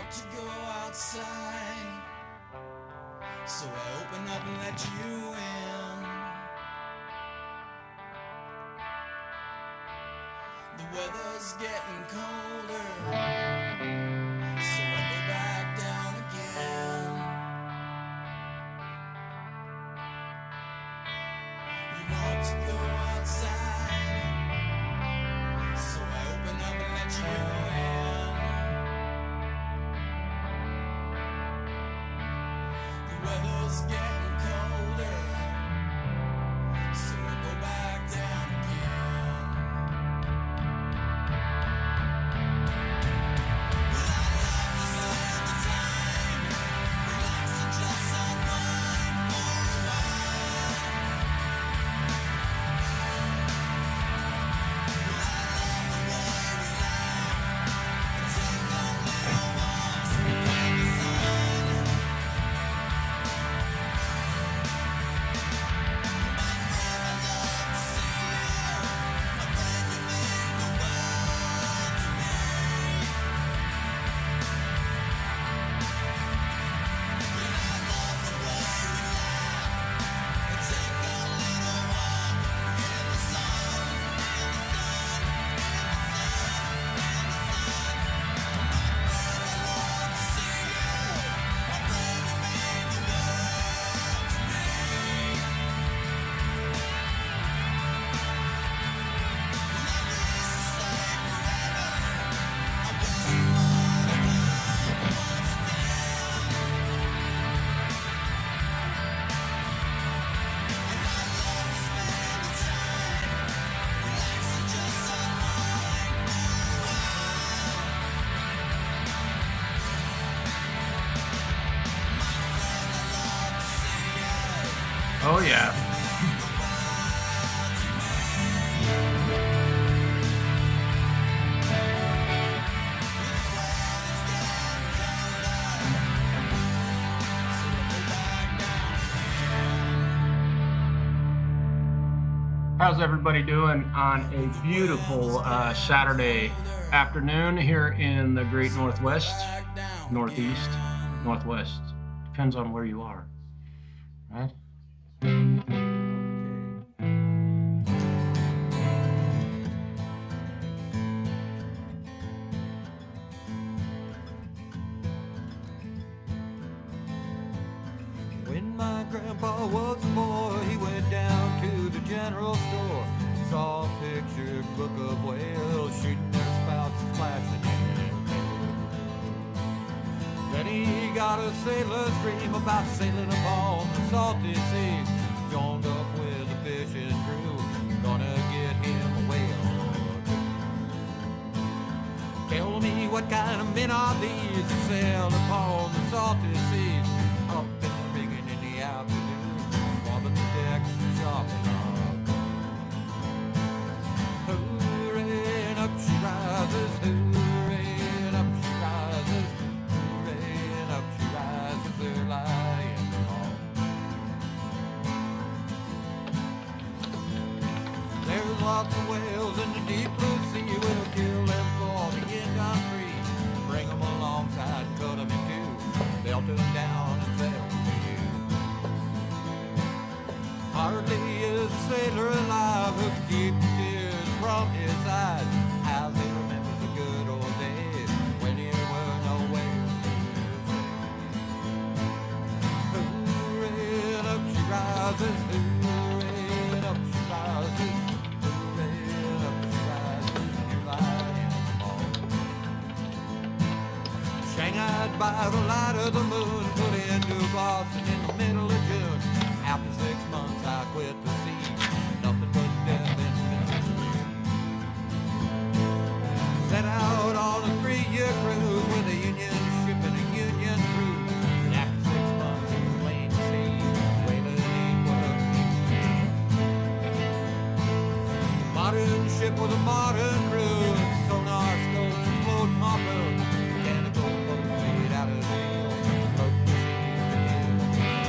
want to go outside, so I open up and let you in. The weather's getting colder, so I go back down again. You want to go outside, so I open up and let you in. The weather's getting colder, so I go back down again. Well, I love to spend the time, relax and just unwind for a while. Well, I love the way we laugh and take our little walks in the sun. My friend, I love to see you. My friend, you mean the world to me. Well, I love the way we laugh and take a little walk in the sun, in the sun, in the sun, in the sun. My friend, I love to see you. My friend, you mean the world to me. Well, I wish to stay forever. I wish you would have come once again. And I'd love to spend the time, relax and just unwind for a while. My friend, I love to see you. Oh yeah. How's everybody doing on a beautiful Saturday afternoon here in the great Northwest, Northeast, Northwest? Depends on where you are, right? When my grandpa was a boy, he went down to the general store, saw a pictured book of whales shooting their spouts and flashing in. Then he got a sailor's dream about sailing upon the salty seas, joined up with a fishing crew, gonna get him a whale or two. Tell me what kind of men are these that sail upon the salty seas, up in the rigging in the afternoon, swabbing the decks and shopping up. Hooray, and up she rises, hooray, and up she rises, hooray, and up she rises, they're lying on. There's lots of whales in the deep blue sea, we'll kill them for the end I'm free, bring them alongside, cut them in two, they'll turn down and sail to you. Hardly is a sailor alive who can keep the tears from his eyes, as he remembers the good old days when there were no whales to save. Hooray, and up she rises, hooray, and up she rises, hooray, and up she rises, you're lying on. Shanghaied by the light of the moon, put into Boston in the middle of June. After 6 months I quit the sea, nothing but death in between. Set out on a 3-year cruise with a Union ship and a Union crew. And after 6 months in the plain sea, whaling ain't what a modern ship with a modern crew, sonar scopes and floating harpoons, mechanical boats made out of steel, floating machines to kill.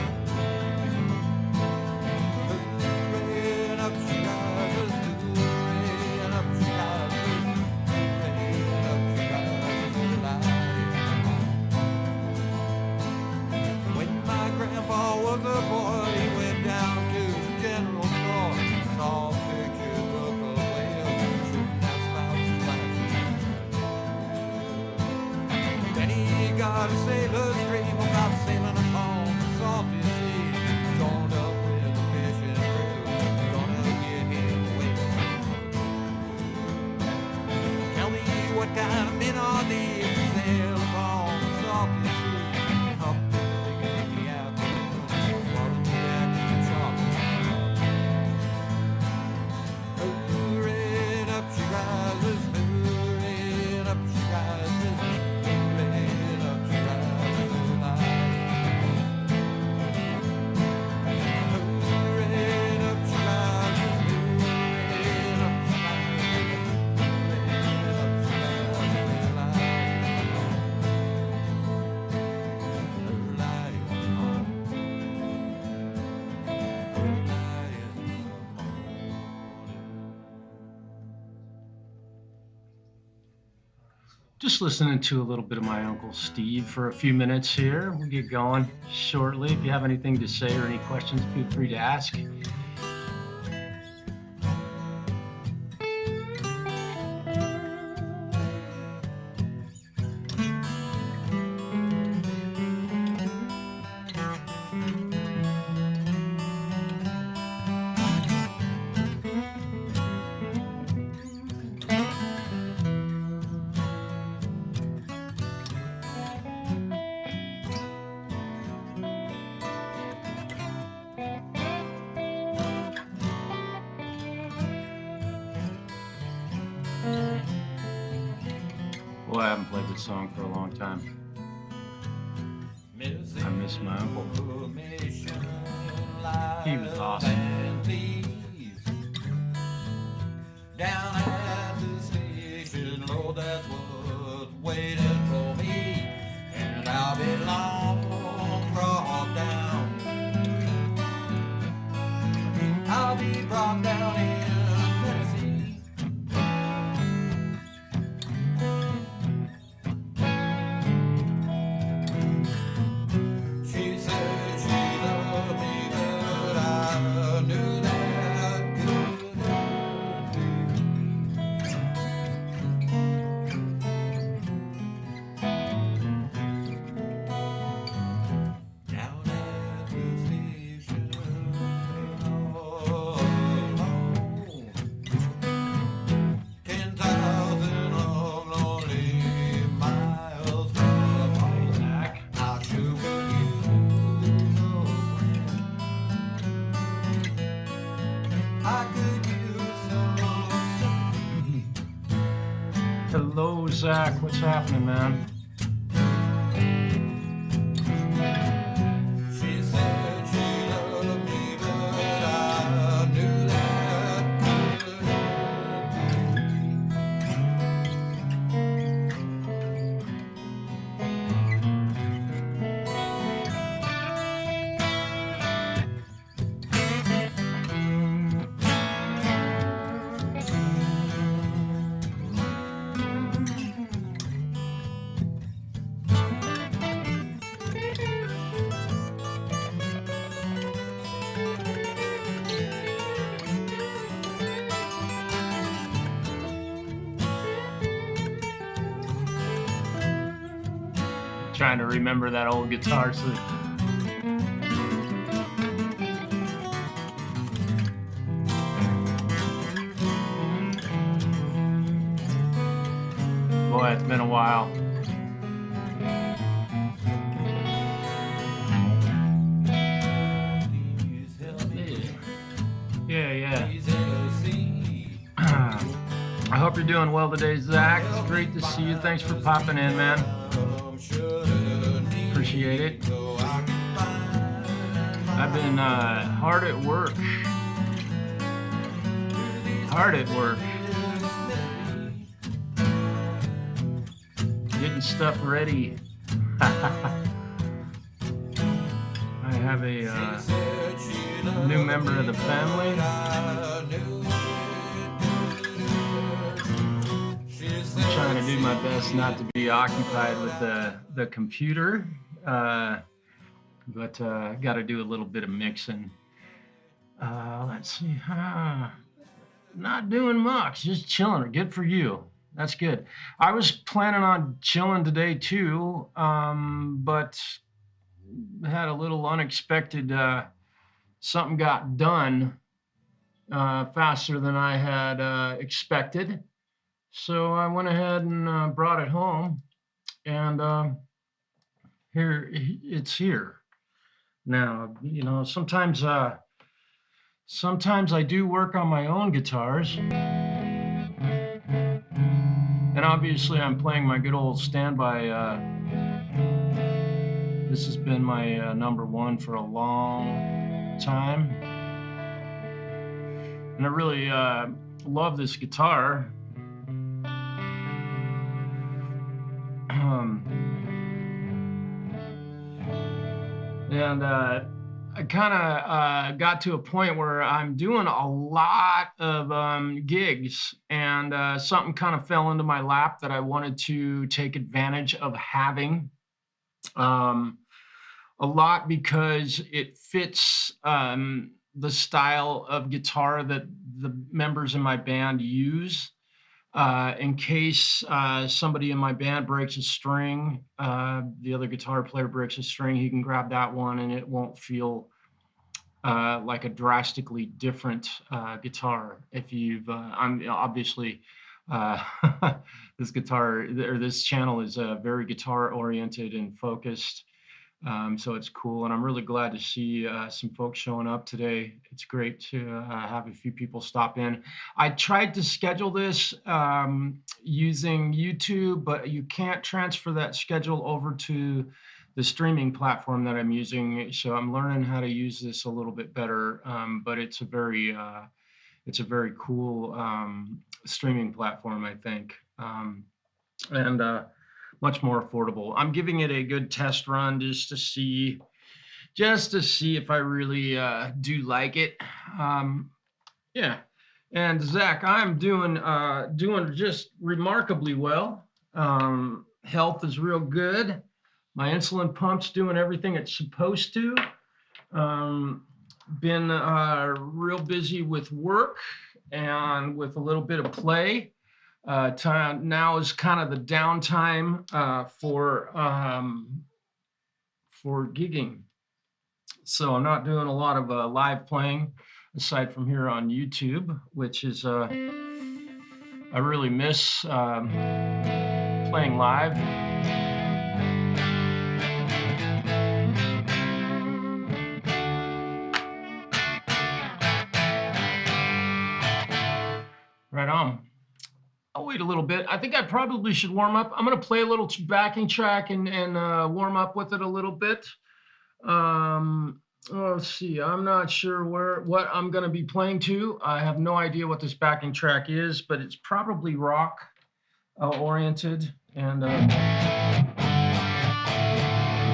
kind of men are these that sail upon the salty sea, up in the afternoon, swallow the deck and chocolate. Hurrying up she rises, hurrying up she rises, hurrying up she rises alive. Hurrying up she rises, hurrying up she rises, hurrying up she rises alive. Her light is on. Her light is on. Just listening to a little bit of my Uncle Steve for a few minutes here. We'll get going shortly. If you have anything to say or any questions, feel free to ask. Boy, I haven't played this song for a long time. I miss my uncle. He was awesome. Down at the station, Lord, that's what's waiting for me, and I'll be long brought down. I'll be brought down in Tennessee. She said she loved me, but I knew that couldn't be. Down at the station, all alone, 10,000 long lonely miles from home. Zach. I sure could use a friend. I could use some. Hello, Zach. What's happening, man? She said she loved me, but I knew that Trying to remember that old guitar sleep. Boy, it's been a while. please help me. Yeah. Please see. I hope you're doing well today, Zach. It's great to see you. Thanks for popping in, man. Appreciate it. I've been hard at work. Getting stuff ready. I have a new member of the family. I'm trying to do my best not to be occupied with the computer, but got to do a little bit of mixing. Let's see. Not doing much, just chilling. Good for you. That's good. I was planning on chilling today too, but had a little unexpected, something got done faster than I had expected. So I went ahead and brought it home, and here it's here now. You know, sometimes I do work on my own guitars, and obviously I'm playing my good old standby. This has been my number one for a long time, and I really love this guitar. And I kind of got to a point where I'm doing a lot of gigs, and something kind of fell into my lap that I wanted to take advantage of having. A lot because it fits the style of guitar that the members in my band use. In case somebody in my band breaks a string, the other guitar player breaks a string, he can grab that one and it won't feel like a drastically different guitar. If you've, I'm obviously, this guitar or this channel is very guitar oriented and focused. So it's cool, and I'm really glad to see some folks showing up today. It's great to have a few people stop in. I tried to schedule this using YouTube, but you can't transfer that schedule over to the streaming platform that I'm using. So I'm learning how to use this a little bit better, but it's a very cool streaming platform, I think. And much more affordable. I'm giving it a good test run just to see if I really do like it. Yeah. And Zach, I'm doing just remarkably well. Health is real good. My insulin pump's doing everything it's supposed to. Been real busy with work and with a little bit of play. Now is kind of the downtime for gigging. So I'm not doing a lot of live playing aside from here on YouTube, which is I really miss playing live. Right on. I'll wait a little bit. I think I probably should warm up. I'm going to play a little backing track and warm up with it a little bit. Let's see. I'm not sure what I'm going to be playing to. I have no idea what this backing track is, but it's probably rock oriented. And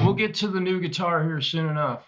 we'll get to the new guitar here soon enough.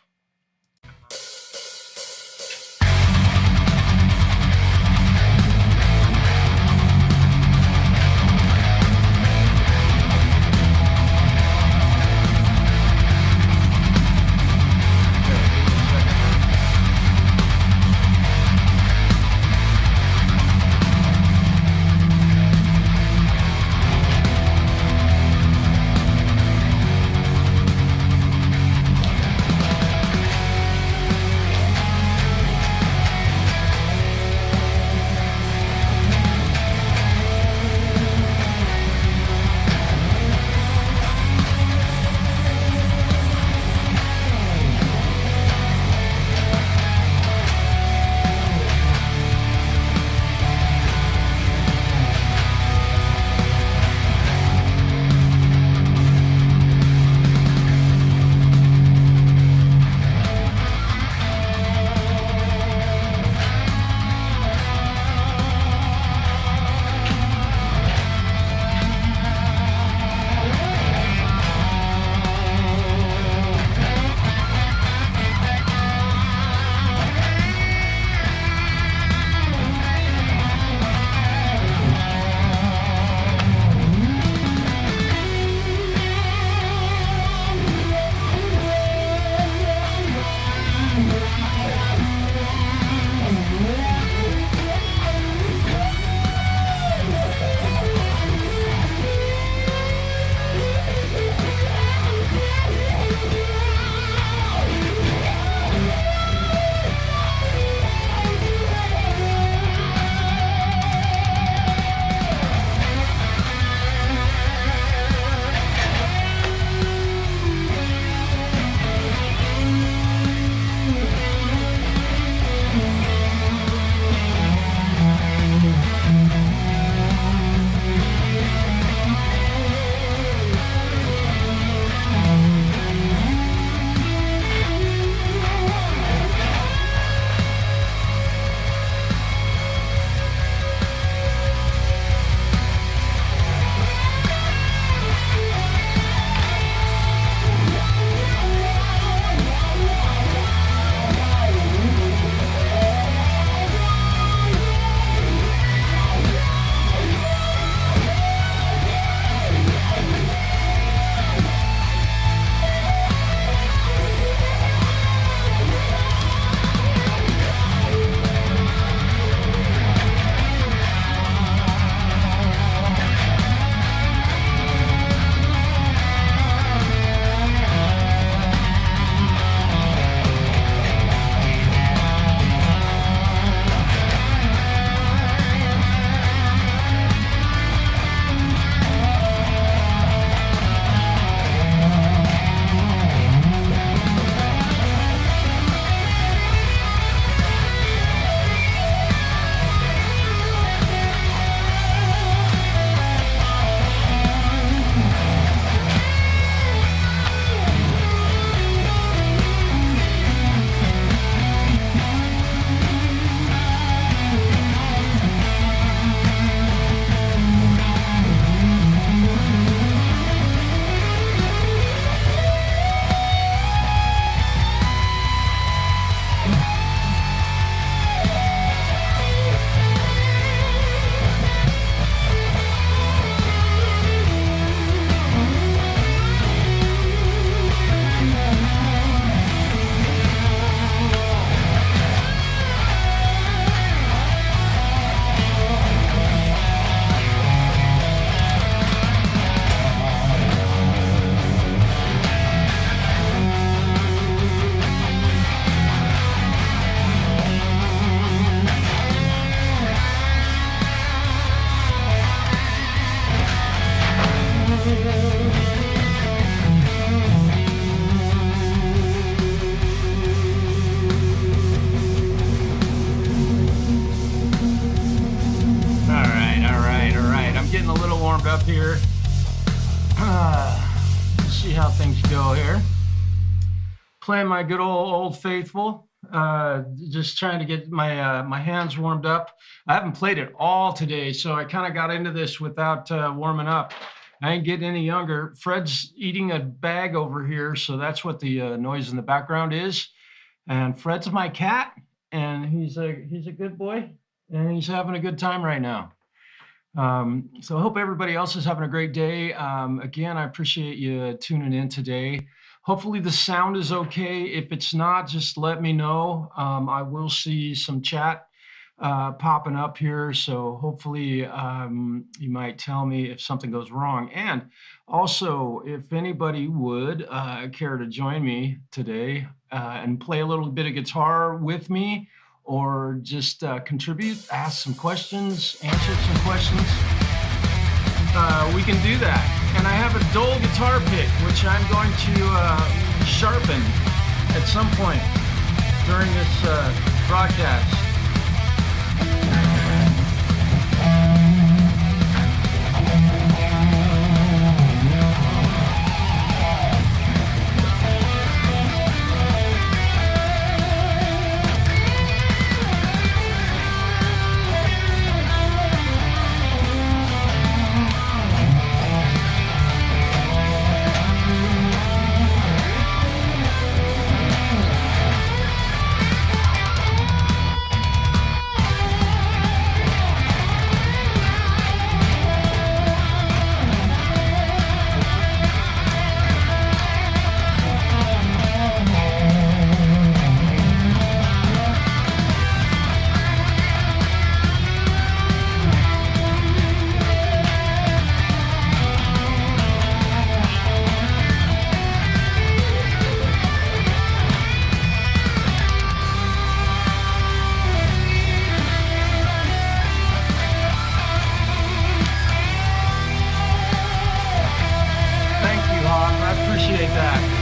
I'm getting a little warmed up here. Let's see how things go here. Playing my good old faithful. Just trying to get my hands warmed up. I haven't played it all today, so I kind of got into this without warming up. I ain't getting any younger. Fred's eating a bag over here, so that's what the noise in the background is. And Fred's my cat, and he's a good boy, and he's having a good time right now. So I hope everybody else is having a great day. Again, I appreciate you tuning in today. Hopefully the sound is okay. If it's not, just let me know. I will see some chat popping up here. So hopefully you might tell me if something goes wrong. And also, if anybody would care to join me today and play a little bit of guitar with me, or just contribute, ask some questions, answer some questions, we can do that. And I have a dull guitar pick, which I'm going to sharpen at some point during this broadcast. Appreciate that.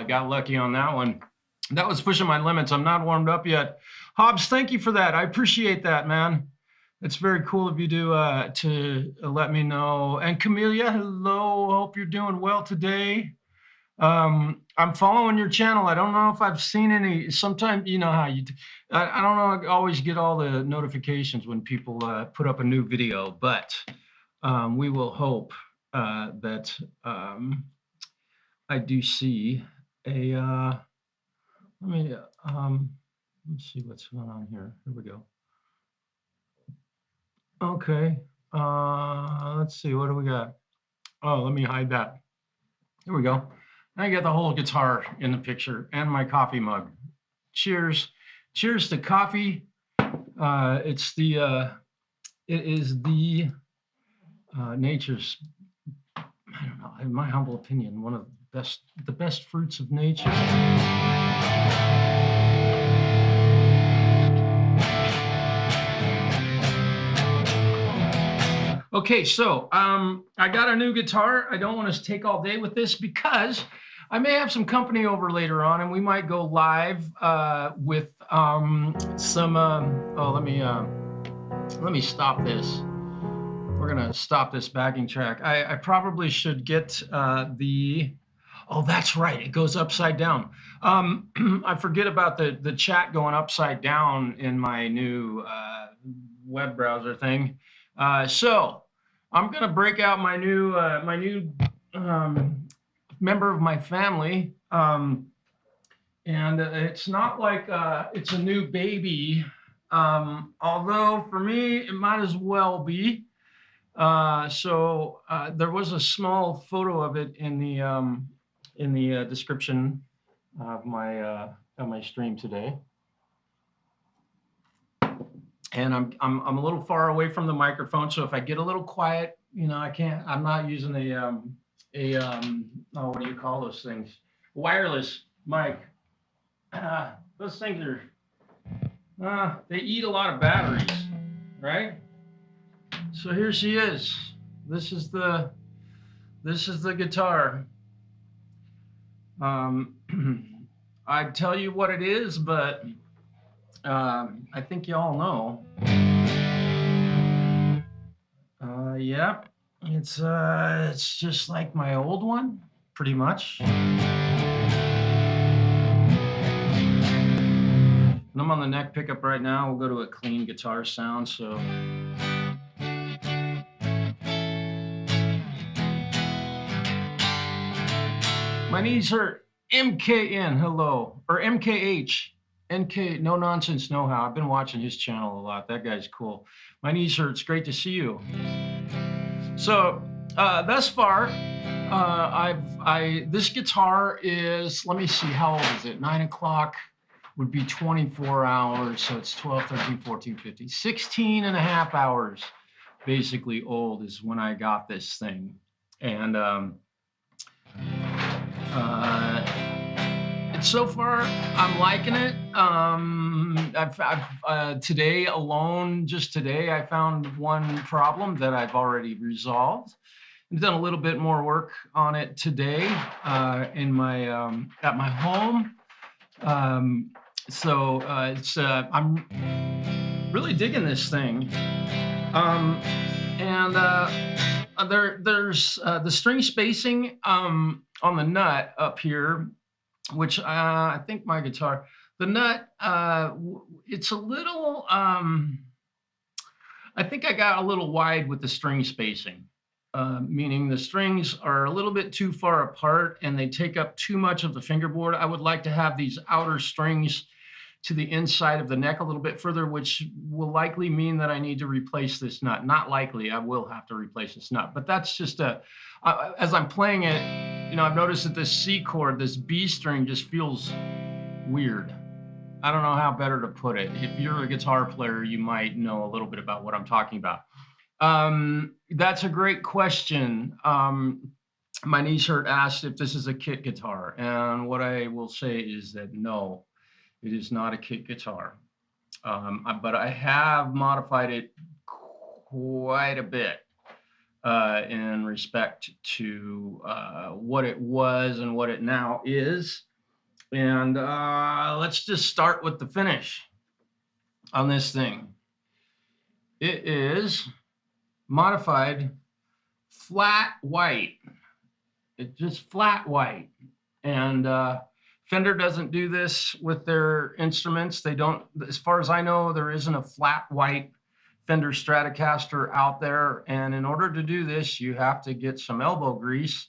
Got lucky on that one. That was pushing my limits. I'm not warmed up yet. Hobbs, thank you for that. I appreciate that, man. It's very cool of you to let me know. And Camellia, hello. Hope you're doing well today. I'm following your channel. I don't know if I've seen any. Sometimes you know how I don't know. I always get all the notifications when people put up a new video, but we will hope that I do see a Let me let's see what's going on here. Here we go. Okay. Let's see. What do we got? Oh, let me hide that. Here we go. I got the whole guitar in the picture and my coffee mug. Cheers. Cheers to coffee. It's the it is the nature's, I don't know, in my humble opinion, one of the best fruits of nature. Okay, so I got a new guitar. I don't want to take all day with this because I may have some company over later on, and we might go live with some. Oh, let me stop this. We're gonna stop this backing track. I probably should get the. Oh, that's right. It goes upside down. I forget about the chat going upside down in my new web browser thing. So I'm gonna break out my new member of my family, and it's not like it's a new baby, although for me it might as well be. So there was a small photo of it in the description of my stream today. And I'm a little far away from the microphone, so if I get a little quiet, I'm not using oh, what do you call those things? Wireless mic. Those things are, they eat a lot of batteries, right? So here she is. This is the guitar. I'd tell you what it is, but I think you all know. Yeah, it's just like my old one, pretty much. And I'm on the neck pickup right now. We'll go to a clean guitar sound. So. My knees hurt. MKN, hello, or MKH. NK, no nonsense, no how. I've been watching his channel a lot. That guy's cool. My knees hurt. It's great to see you. So thus far, this guitar is, let me see, how old is it? 9 o'clock would be 24 hours. So it's 12, 13, 14, 15, 16 and a half hours basically old is when I got this thing. And so far, I'm liking it. Today alone, just today, I found one problem that I've already resolved. I've done a little bit more work on it today in my at my home. So I'm really digging this thing. There's the string spacing on the nut up here, which I think my guitar, the nut, it's a little, I think I got a little wide with the string spacing, meaning the strings are a little bit too far apart and they take up too much of the fingerboard. I would like to have these outer strings to the inside of the neck a little bit further, which will likely mean that I need to replace this nut. Not likely, I will have to replace this nut, but that's just as I'm playing it, I've noticed that this C chord, this B string just feels weird. I don't know how better to put it. If you're a guitar player, you might know a little bit about what I'm talking about. That's a great question. My knees hurt asked if this is a kit guitar, and what I will say is that no, it is not a kit guitar, but I have modified it quite a bit in respect to what it was and what it now is. And let's just start with the finish on this thing. It is modified flat white. It's just flat white. And Fender doesn't do this with their instruments. They don't, as far as I know, there isn't a flat white Fender Stratocaster out there. And in order to do this, you have to get some elbow grease.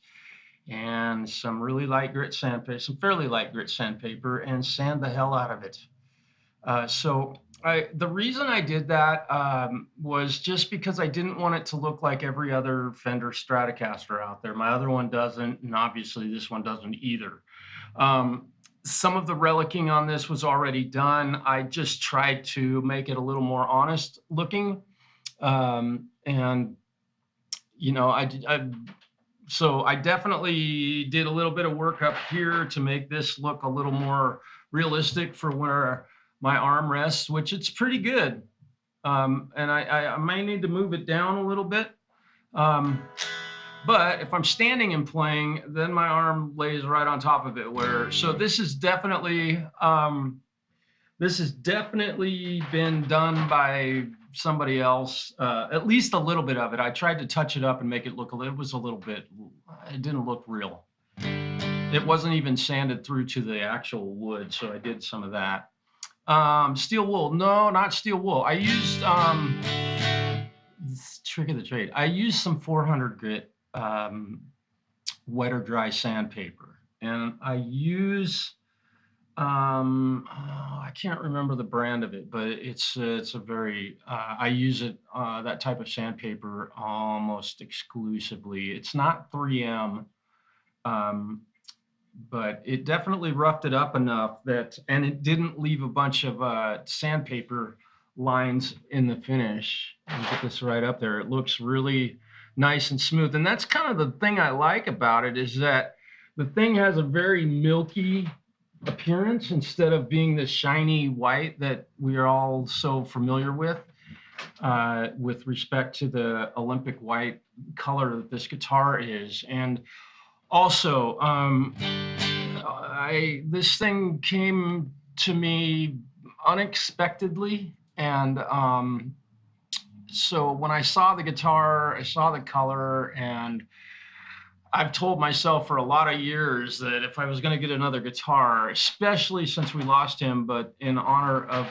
and some really light grit sandpaper, some fairly light grit sandpaper, and sand the hell out of it. The reason I did that was just because I didn't want it to look like every other Fender Stratocaster out there. My other one doesn't, and obviously this one doesn't either. Some of the relicking on this was already done. I just tried to make it a little more honest looking. And, you know, so I definitely did a little bit of work up here to make this look a little more realistic for where my arm rests, which it's pretty good. And I may need to move it down a little bit. But if I'm standing and playing, then my arm lays right on top of it. So this is definitely been done by somebody else, at least a little bit of it. I tried to touch it up and make it look it didn't look real. It wasn't even sanded through to the actual wood, so I did some of that. Steel wool, no, not steel wool. I used, trick of the trade. I used some 400 grit wet or dry sandpaper, and I use, I can't remember the brand of it, but it's a very, I use it, that type of sandpaper almost exclusively. It's not 3M, but it definitely roughed it up enough and it didn't leave a bunch of sandpaper lines in the finish. I'll get this right up there. It looks really nice and smooth. And that's kind of the thing I like about it, is that the thing has a very milky appearance instead of being the shiny white that we are all so familiar with respect to the Olympic white color that this guitar is. And also, this thing came to me unexpectedly, and so when I saw the guitar, I saw the color, and I've told myself for a lot of years that if I was going to get another guitar, especially since we lost him, but in honor of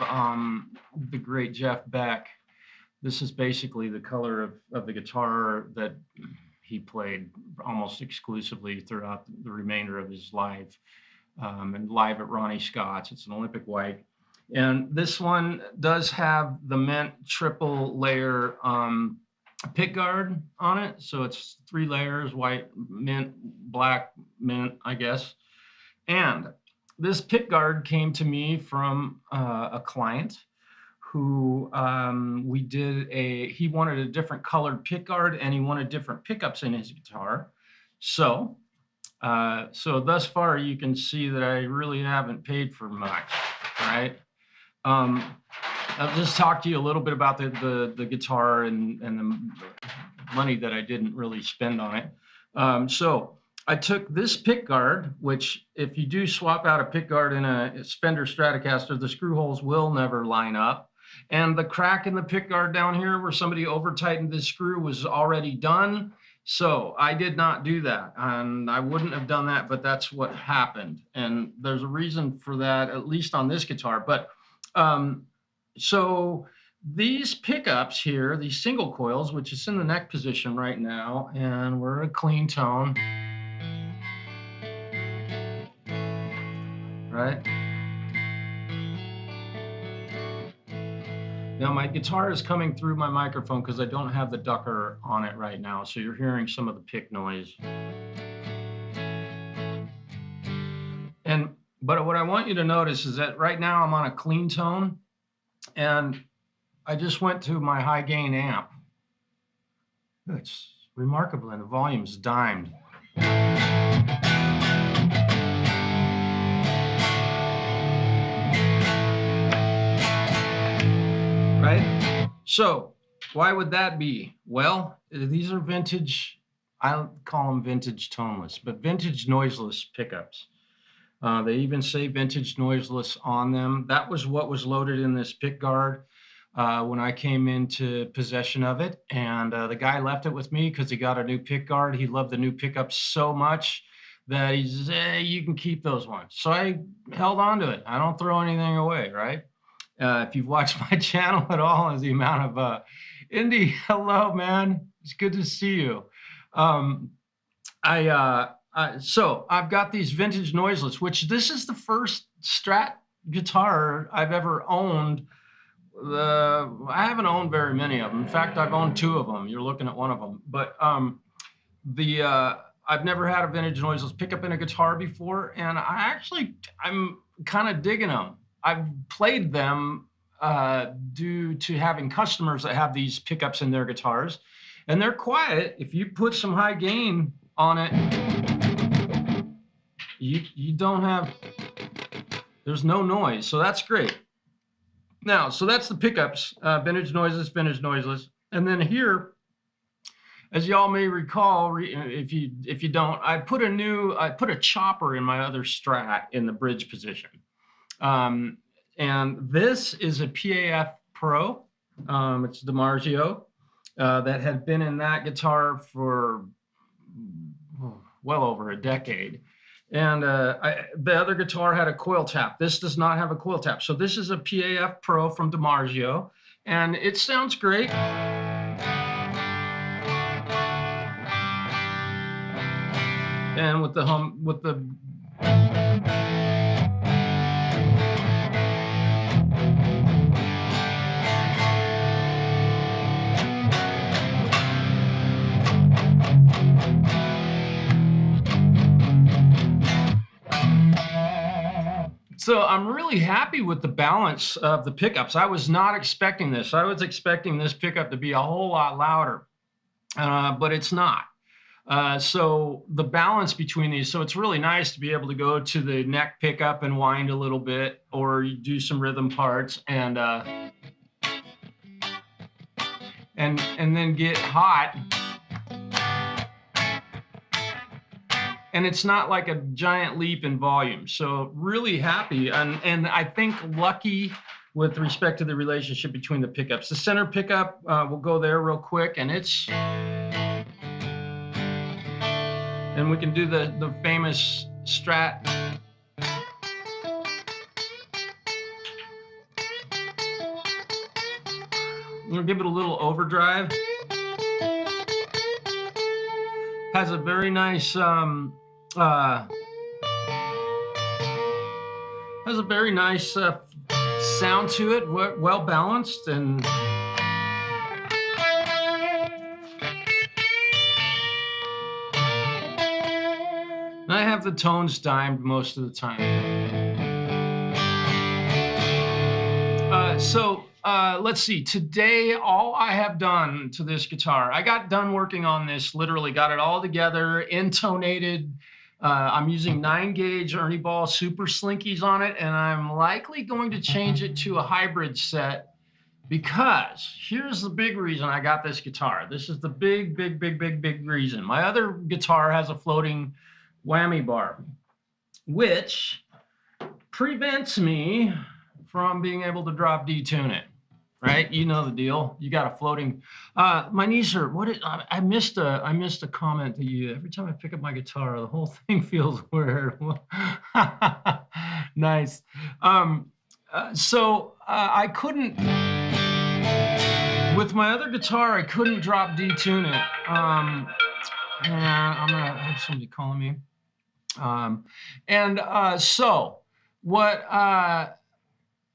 the great Jeff Beck, this is basically the color of the guitar that he played almost exclusively throughout the remainder of his life, and live at Ronnie Scott's. It's an Olympic white. And this one does have the mint triple layer pick guard on it. So it's 3 layers, white, mint, black, mint, I guess. And this pick guard came to me from a client who he wanted a different colored pick guard, and he wanted different pickups in his guitar. So thus far you can see that I really haven't paid for much, right? I'll just talk to you a little bit about the guitar and the money that I didn't really spend on it. So I took this pick guard, which if you do swap out a pick guard in a Fender Stratocaster, the screw holes will never line up. And the crack in the pick guard down here where somebody over tightened this screw was already done. So I did not do that, and I wouldn't have done that, but that's what happened. And there's a reason for that, at least on this guitar. But so these pickups here, these single coils, which is in the neck position right now, and we're a clean tone, right? Now my guitar is coming through my microphone because I don't have the ducker on it right now, so you're hearing some of the pick noise. But what I want you to notice is that right now I'm on a clean tone, and I just went to my high gain amp. It's remarkable, and the volume's dimed. Right? So why would that be? Well, these are vintage, I call them vintage toneless, but vintage noiseless pickups. They even say vintage noiseless on them. That was what was loaded in this pick guard when I came into possession of it. And the guy left it with me because he got a new pick guard. He loved the new pickups so much that he says, hey, you can keep those ones. So I held on to it. I don't throw anything away, right? If you've watched my channel at all, is the amount of Indy, hello, man. It's good to see you. I So I've got these vintage noiseless, which this is the first Strat guitar I've ever owned. I haven't owned very many of them. In fact, I've owned two of them. You're looking at one of them, but I've never had a vintage noiseless pickup in a guitar before, and I'm kind of digging them. I've played them due to having customers that have these pickups in their guitars, and they're quiet. If you put some high gain on it, you don't have, there's no noise, so that's great. Now, so that's the pickups, vintage noiseless, and then here, as y'all may recall, if you don't, I put a chopper in my other Strat in the bridge position, and this is a PAF Pro. It's DiMarzio that had been in that guitar for well over a decade. And the other guitar had a coil tap. This does not have a coil tap. So this is a PAF Pro from DiMarzio, and it sounds great. And with the So I'm really happy with the balance of the pickups. I was not expecting this. I was expecting this pickup to be a whole lot louder, but it's not. So the balance between these, so it's really nice to be able to go to the neck pickup and wind a little bit, or you do some rhythm parts and then get hot. And it's not like a giant leap in volume. So really happy, and I think lucky with respect to the relationship between the pickups. The center pickup, we'll go there real quick, and it's, and we can do the famous Strat. We'll give it a little overdrive. Has a very nice sound to it, well balanced, and I have the tones dimed most of the time. Let's see. Today, all I have done to this guitar, I got done working on this, literally got it all together, intonated. I'm using 9-gauge Ernie Ball Super Slinkies on it, and I'm likely going to change it to a hybrid set, because here's the big reason I got this guitar. This is the big reason. My other guitar has a floating whammy bar, which prevents me from being able to drop detune it. Right, you know the deal. You got a floating. My knees hurt. I missed a comment that you. Every time I pick up my guitar, the whole thing feels weird. Nice. I couldn't. With my other guitar, I couldn't drop detune it. And I'm gonna have somebody calling me. So what?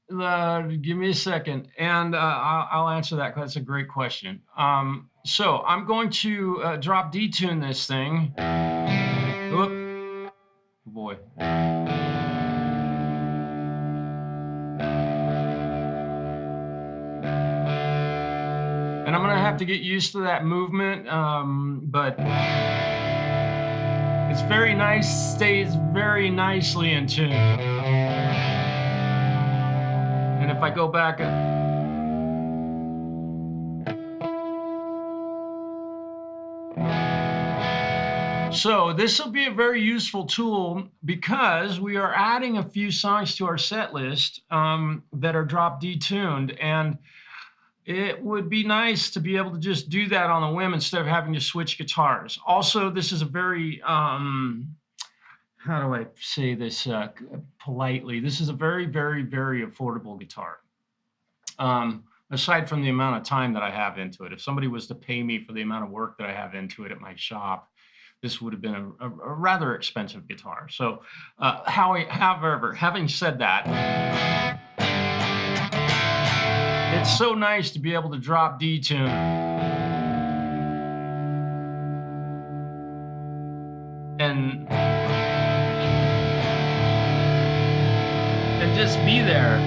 Give me a second, and I'll answer that, because that's a great question. So I'm going to drop detune this thing. Oop. Boy. And I'm going to have to get used to that movement, but it's very nice, stays very nicely in tune. And if I go back, so this will be a very useful tool, because we are adding a few songs to our set list that are drop detuned, and it would be nice to be able to just do that on a whim instead of having to switch guitars. Also, this is a very how do I say this politely? This is a very affordable guitar. Aside from the amount of time that I have into it. If somebody was to pay me for the amount of work that I have into it at my shop, this would have been a rather expensive guitar. So, however, having said that, it's so nice to be able to drop D-tune and just be there.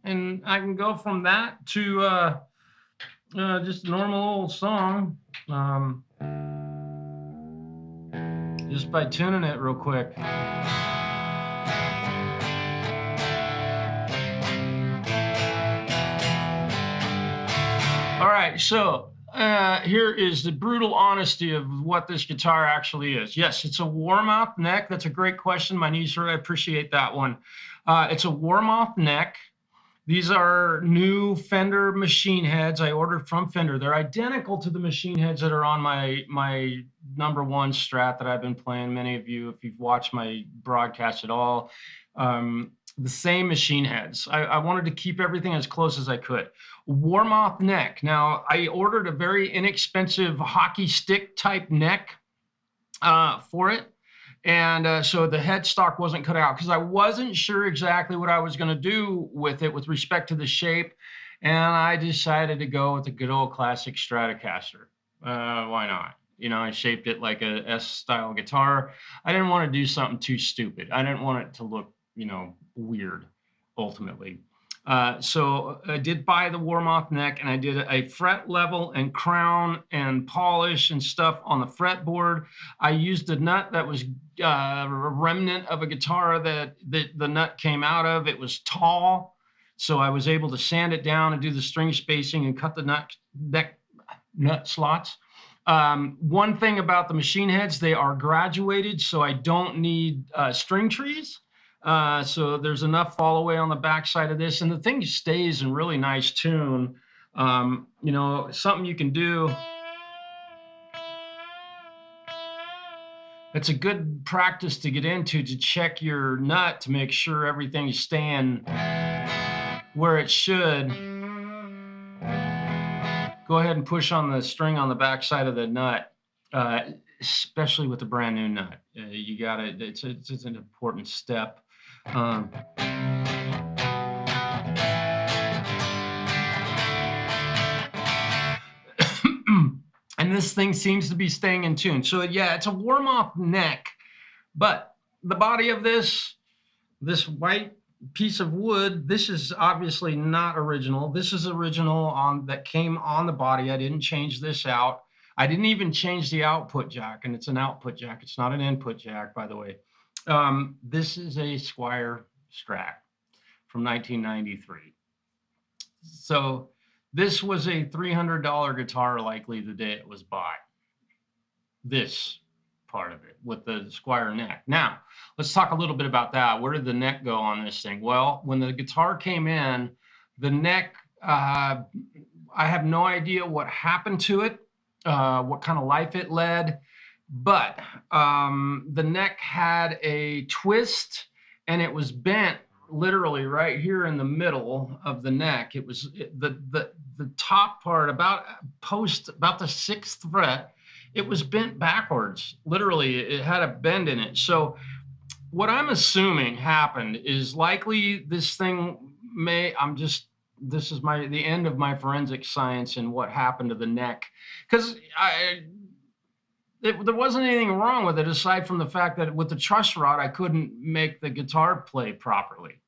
And I can go from that to just a normal old song, just by tuning it real quick. All right, so here is the brutal honesty of what this guitar actually is. Yes, it's a Warmoth neck. That's a great question, my niece. I appreciate that one. It's a Warmoth neck. These are new Fender machine heads I ordered from Fender. They're identical to the machine heads that are on my #1 Strat that I've been playing. Many of you, if you've watched my broadcast at all, the same machine heads. I wanted to keep everything as close as I could. Warmoth neck. Now, I ordered a very inexpensive hockey stick type neck for it. And so the headstock wasn't cut out because I wasn't sure exactly what I was going to do with it with respect to the shape. And I decided to go with the good old classic Stratocaster. Why not? You know, I shaped it like a S-style guitar. I didn't want to do something too stupid. I didn't want it to look, you know, weird, ultimately. So I did buy the Warmoth neck, and I did a fret level and crown and polish and stuff on the fretboard. I used a nut that was a remnant of a guitar that the nut came out of. It was tall, so I was able to sand it down and do the string spacing and cut the nut slots. One thing about the machine heads, they are graduated, so I don't need string trees. So there's enough fall away on the backside of this, and the thing stays in really nice tune. You know, something you can do. It's a good practice to get into, to check your nut to make sure everything's staying where it should. Go ahead and push on the string on the backside of the nut, especially with the brand new nut. You got it. It's an important step. And this thing seems to be staying in tune. So yeah, it's a Warmoth neck, but the body of this white piece of wood, this is obviously not original. This is original that came on the body. I didn't change this out. I didn't even change the output jack, and it's an output jack. It's not an input jack, by the way. This is a Squier Strat from 1993. So this was a $300 guitar likely the day it was bought. This part of it with the Squier neck. Now, let's talk a little bit about that. Where did the neck go on this thing? Well, when the guitar came in, the neck, I have no idea what happened to it, what kind of life it led, but the neck had a twist, and it was bent literally right here in the middle of the neck. It was the top part about the 6th fret. It was bent backwards. Literally, it had a bend in it. So what I'm assuming happened is likely this thing this is the end of my forensic science and what happened to the neck, because there wasn't anything wrong with it aside from the fact that with the truss rod, I couldn't make the guitar play properly.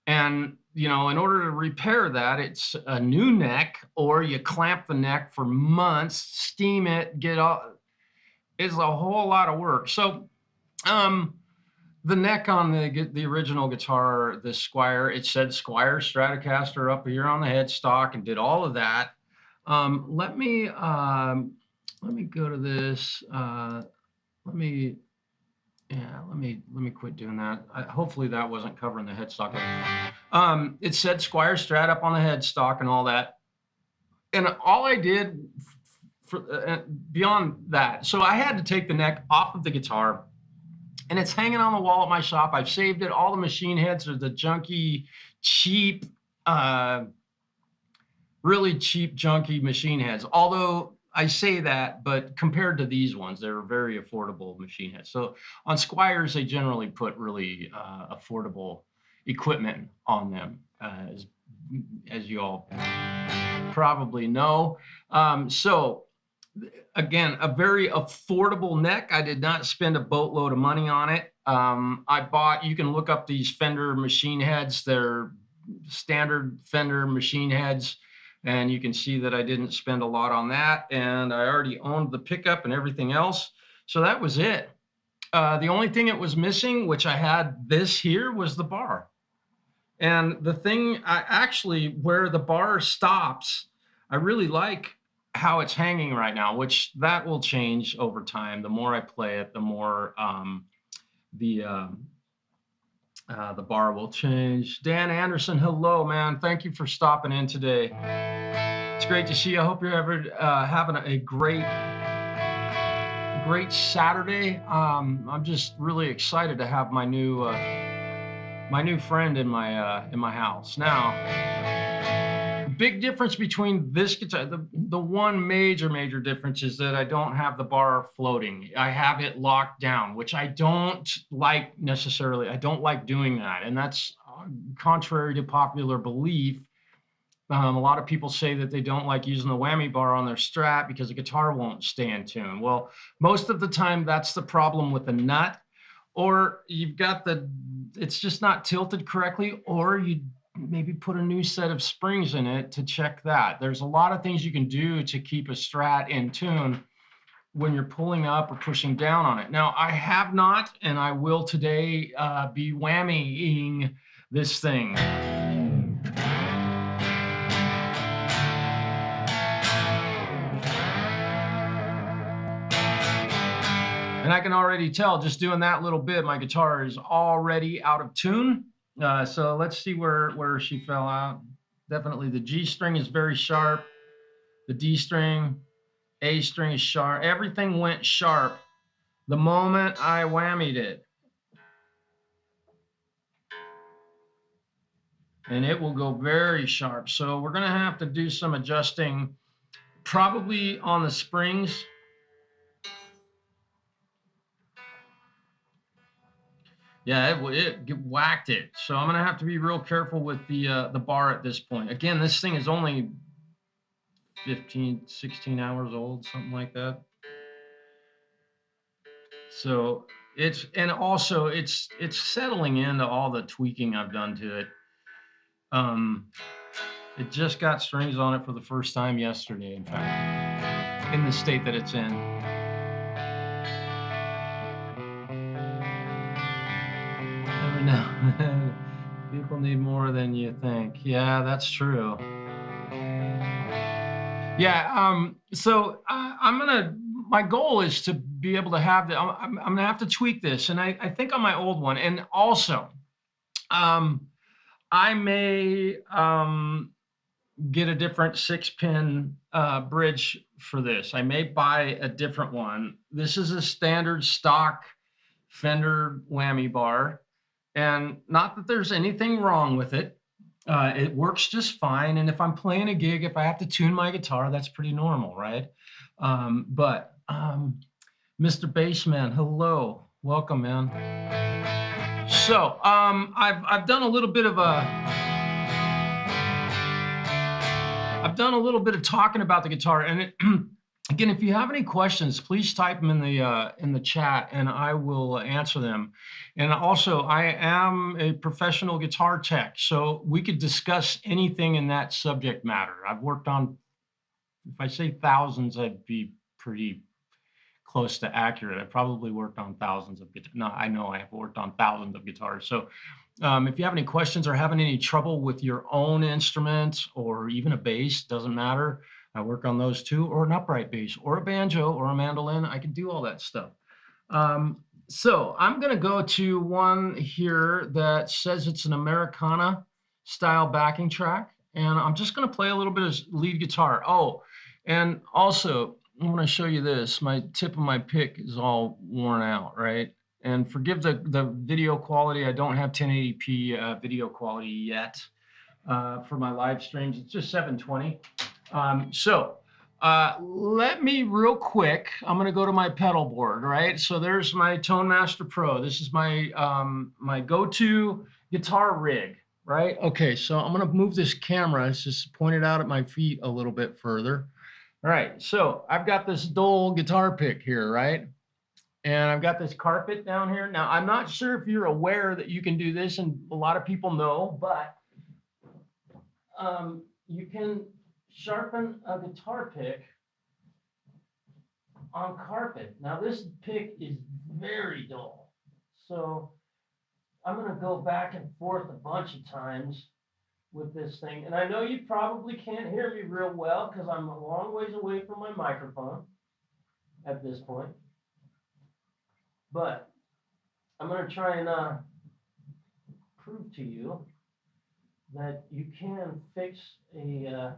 And, you know, in order to repair that, it's a new neck, or you clamp the neck for months, steam it, it's a whole lot of work. So the neck on the original guitar, the Squier, it said Squier Stratocaster up here on the headstock, and did all of that. Let me go to this. Let me Yeah, let me quit doing that. Hopefully that wasn't covering the headstock. It said Squire Strat up on the headstock and all that, and all I did for beyond that, so I had to take the neck off of the guitar, and it's hanging on the wall at my shop. I've saved it. All the machine heads are the junky, cheap, uh, really cheap, junky machine heads. Although I say that, but compared to these ones, they're very affordable machine heads. So on Squires, they generally put really affordable equipment on them, as you all probably know. So again, a very affordable neck. I did not spend a boatload of money on it. I bought, you can look up these Fender machine heads. They're standard Fender machine heads. And you can see that I didn't spend a lot on that. And I already owned the pickup and everything else. So that was it. The only thing it was missing, which I had this here, was the bar. And the thing, I actually, where the bar stops, I really like how it's hanging right now, which that will change over time. The more I play it, the more the bar will change. Dan Anderson, hello, man. Thank you for stopping in today. It's great to see you. I hope you're having a great Saturday. I'm just really excited to have my new friend in my house. Now, big difference between this guitar, the one major difference is that I don't have the bar floating. I have it locked down, which I don't like necessarily. I don't like doing that, and that's contrary to popular belief. A lot of people say that they don't like using the whammy bar on their Strat because the guitar won't stay in tune. Well, most of the time that's the problem with the nut, or you've got it's just not tilted correctly, or you maybe put a new set of springs in it to check that. There's a lot of things you can do to keep a Strat in tune when you're pulling up or pushing down on it. Now, I have not, and I will today be whammying this thing. And I can already tell, just doing that little bit, my guitar is already out of tune. So let's see where she fell out. Definitely the G string is very sharp. The D string, A string is sharp. Everything went sharp the moment I whammied it. And it will go very sharp. So we're gonna have to do some adjusting, probably on the springs. Yeah, it whacked it. So I'm gonna have to be real careful with the bar at this point. Again, this thing is only 15, 16 hours old, something like that. So it's settling into all the tweaking I've done to it. It just got strings on it for the first time yesterday, in fact, in the state that it's in. Every now and then, people need more than you think. Yeah, that's true. Yeah. So my goal is to be able to have I'm gonna have to tweak this, and I think on my old one, and also, I may get a different 6-pin bridge for this. I may buy a different one. This is a standard stock Fender whammy bar, and not that there's anything wrong with it. It works just fine. And if I'm playing a gig, if I have to tune my guitar, that's pretty normal, right? But Mr. Bassman, hello, welcome, man. So I've done a little bit of talking about the guitar, and again, if you have any questions, please type them in the chat, and I will answer them. And also, I am a professional guitar tech, so we could discuss anything in that subject matter. I've worked on, if I say thousands, I'd be pretty close to accurate. I've probably worked on thousands of guitars. No, I know I have worked on thousands of guitars. So if you have any questions or having any trouble with your own instrument or even a bass, doesn't matter. I work on those too, or an upright bass, or a banjo, or a mandolin. I can do all that stuff. So I'm going to go to one here that says it's an Americana style backing track. And I'm just going to play a little bit of lead guitar. Oh, and also I want to show you this. My tip of my pick is all worn out, right? And forgive the video quality. I don't have 1080p video quality yet for my live streams. It's just 720. Let me real quick, I'm gonna go to my pedal board, right? So there's my Tone Master Pro. This is my my go-to guitar rig, right? Okay, so I'm gonna move this camera. It's just pointed out at my feet a little bit further. All right, so I've got this Dole guitar pick here, right? And I've got this carpet down here. Now, I'm not sure if you're aware that you can do this, and a lot of people know, but you can sharpen a guitar pick on carpet. Now this pick is very dull, so I'm going to go back and forth a bunch of times with this thing. And I know you probably can't hear me real well because I'm a long ways away from my microphone at this point. But I'm going to try and prove to you that you can fix a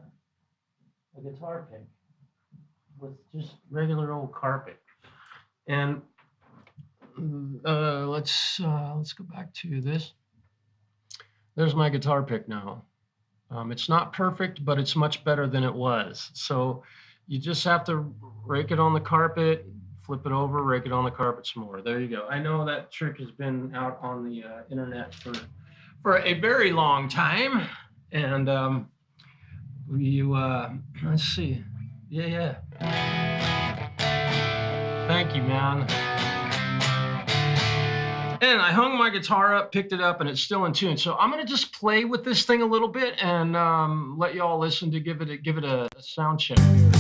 guitar pick with just regular old carpet. And let's go back to this. There's my guitar pick now. It's not perfect, but it's much better than it was. So you just have to rake it on the carpet, flip it over, rake it on the carpet some more. There you go. I know that trick has been out on the internet for a very long time, and let's see. Yeah. Thank you, man. And I hung my guitar up, picked it up, and it's still in tune. So I'm gonna just play with this thing a little bit and let y'all listen to give it a sound check here.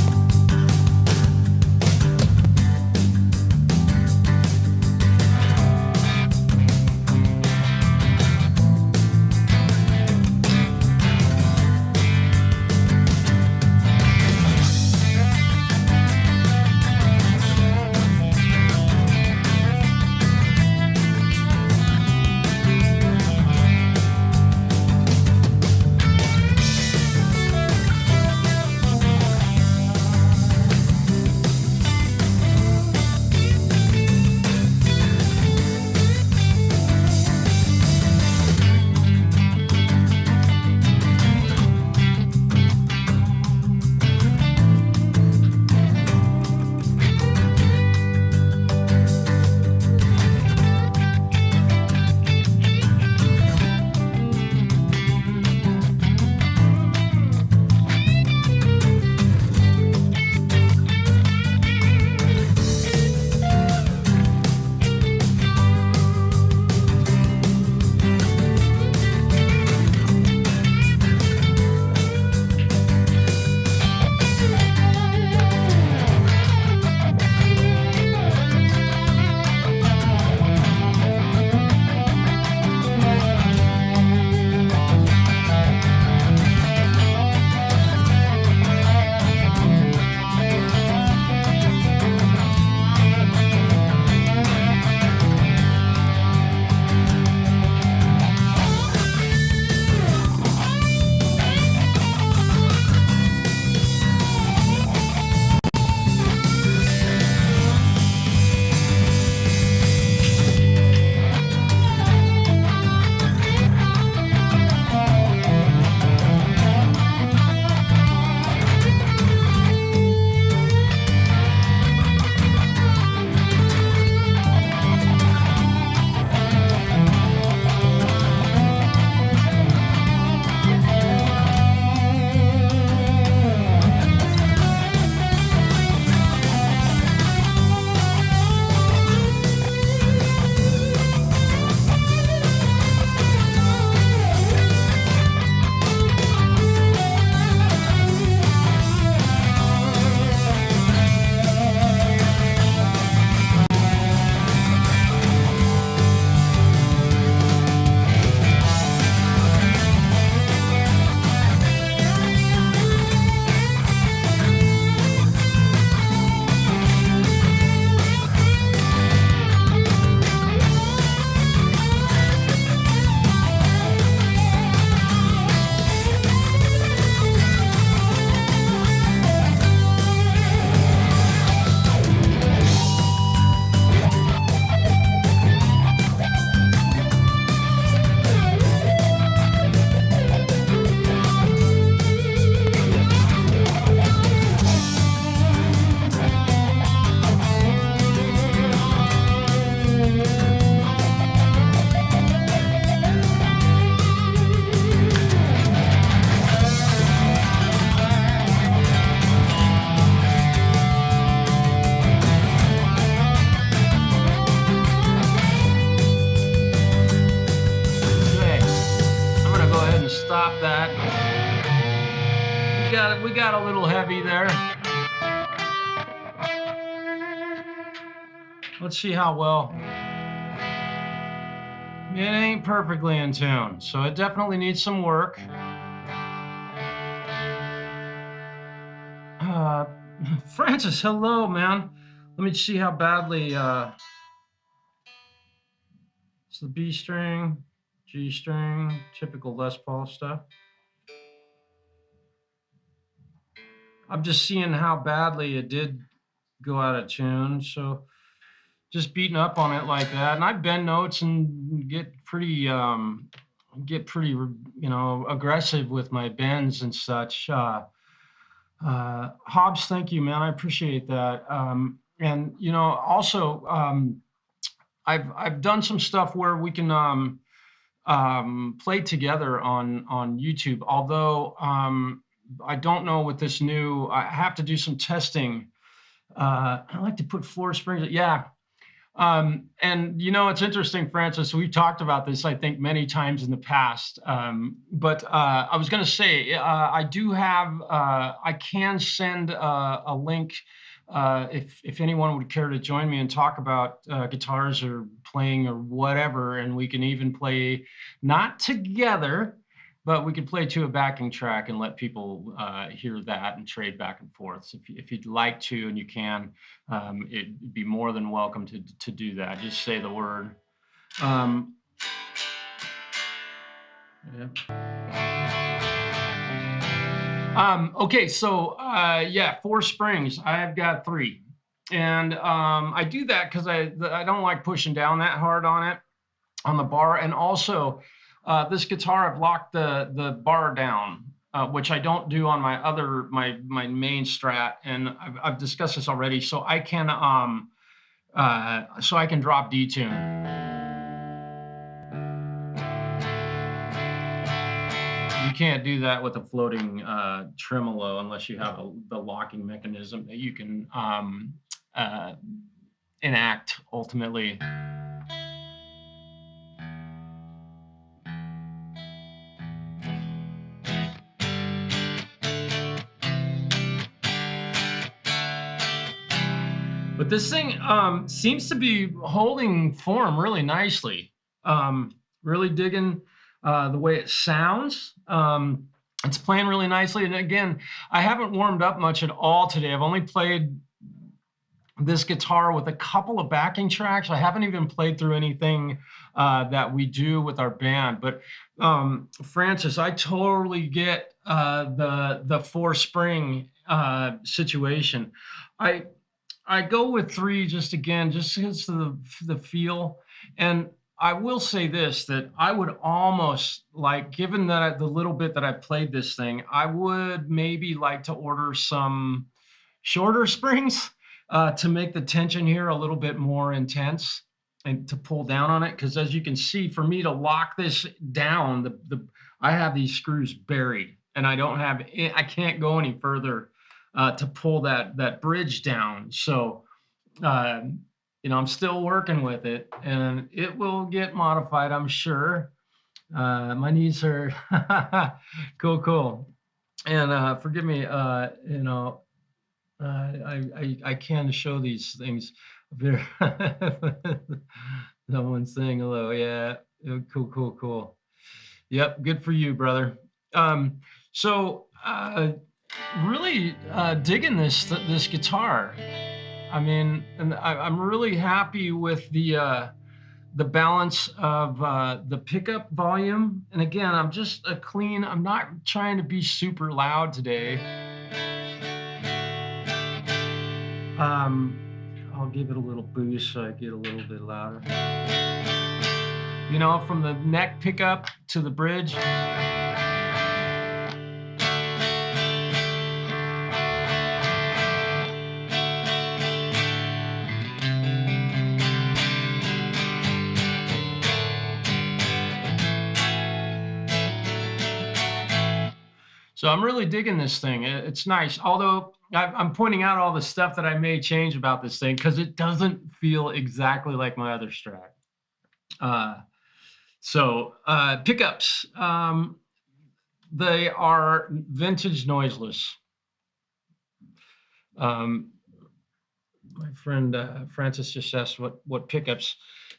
we got a little heavy there. Let's see how well. It ain't perfectly in tune, so it definitely needs some work. Francis, hello, man. Let me see how badly. It's the B string, G string, typical Les Paul stuff. I'm just seeing how badly it did go out of tune, so just beating up on it like that. And I bend notes and get pretty, aggressive with my bends and such. Hobbs, thank you, man. I appreciate that. And also, I've done some stuff where we can play together on YouTube. Although I don't know with this new, I have to do some testing. I like to put four springs. Yeah. And it's interesting, Francis, we've talked about this, I think, many times in the past. But I was going to say, I do have, I can send a link if anyone would care to join me and talk about guitars or playing or whatever. And we can even play, not together, but we could play to a backing track and let people hear that and trade back and forth. So if you'd like to, and you can, it'd be more than welcome to do that. Just say the word. Yeah. Okay, so yeah, four springs. I've got three, and I do that because I don't like pushing down that hard on it, on the bar, and also. This guitar, I've locked the bar down, which I don't do on my main Strat, and I've discussed this already. So I can drop detune. You can't do that with a floating tremolo unless you have the locking mechanism that you can enact ultimately. But this thing seems to be holding form really nicely. Really digging the way it sounds. It's playing really nicely. And again, I haven't warmed up much at all today. I've only played this guitar with a couple of backing tracks. I haven't even played through anything that we do with our band. But Francis, I totally get the four spring situation. I go with three just because of the feel. And I will say this, that I would almost like, given that the little bit that I played this thing, I would maybe like to order some shorter springs to make the tension here a little bit more intense and to pull down on it. Because as you can see, for me to lock this down, I have these screws buried, and I can't go any further to pull that bridge down. So, I'm still working with it, and it will get modified, I'm sure. My knees are cool. And forgive me, I can show these things. Someone's saying hello. Yeah, cool. Yep, good for you, brother. So really digging this guitar. I mean, and I'm really happy with the balance of the pickup volume. And again, I'm just I'm not trying to be super loud today. I'll give it a little boost so I get a little bit louder. From the neck pickup to the bridge. So I'm really digging this thing. It's nice. Although I'm pointing out all the stuff that I may change about this thing because it doesn't feel exactly like my other Strat. Pickups. They are vintage noiseless. Um, my friend Francis just asked what pickups.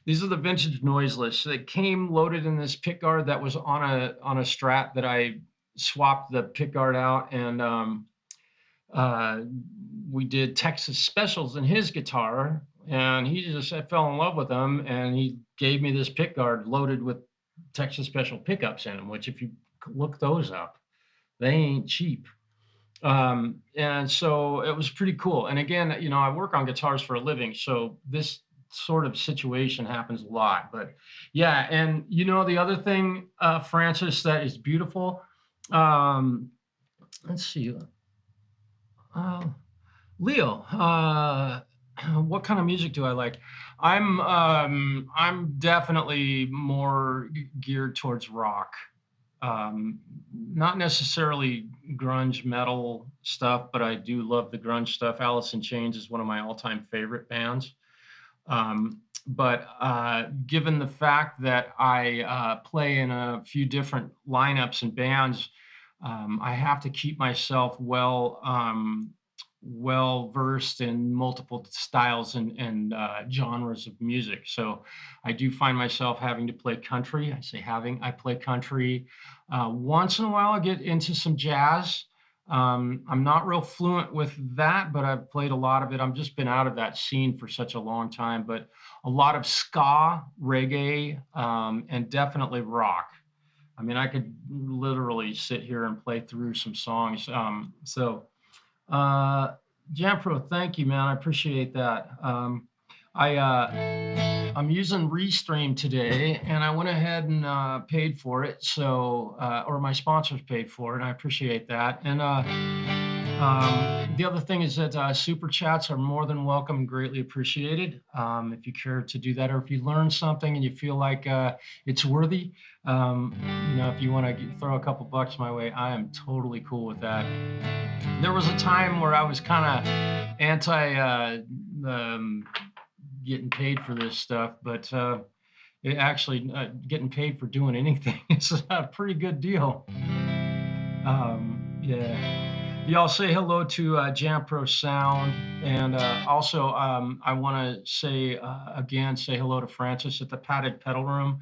These are the vintage noiseless. They came loaded in this pick guard that was on a Strat that I swapped the pick guard out, and uh, we did Texas specials in his guitar, and he just I fell in love with them, and he gave me this pick guard loaded with Texas special pickups in them. Which, if you look those up, they ain't cheap. And so it was pretty cool. And again, I work on guitars for a living, so this sort of situation happens a lot. But yeah, and the other thing, Francis, that is beautiful. Um, let's see, uh, Leo. What kind of music do I like? I'm definitely more geared towards rock. Not necessarily grunge metal stuff, but I do love the grunge stuff. Alice in Chains is one of my all-time favorite bands. But given the fact that I play in a few different lineups and bands, I have to keep myself well versed in multiple styles and genres of music. So I do find myself having to play country. I say having, I play country. Once in a while, I get into some jazz. I'm not real fluent with that, but I've played a lot of it. I've just been out of that scene for such a long time, but a lot of ska, reggae, and definitely rock. I mean, I could literally sit here and play through some songs. Uh, Jampro, thank you, man. I appreciate that. I'm using Restream today, and I went ahead and paid for it. So, or my sponsors paid for it, and I appreciate that. And the other thing is that super chats are more than welcome and greatly appreciated. If you care to do that, or if you learn something and you feel like it's worthy, if you want to throw a couple bucks my way, I am totally cool with that. There was a time where I was kind of anti getting paid for this stuff, but it actually getting paid for doing anything is a pretty good deal. Yeah. Y'all say hello to Jam Pro Sound, and also I want to say again, say hello to Francis at the Padded Pedal Room.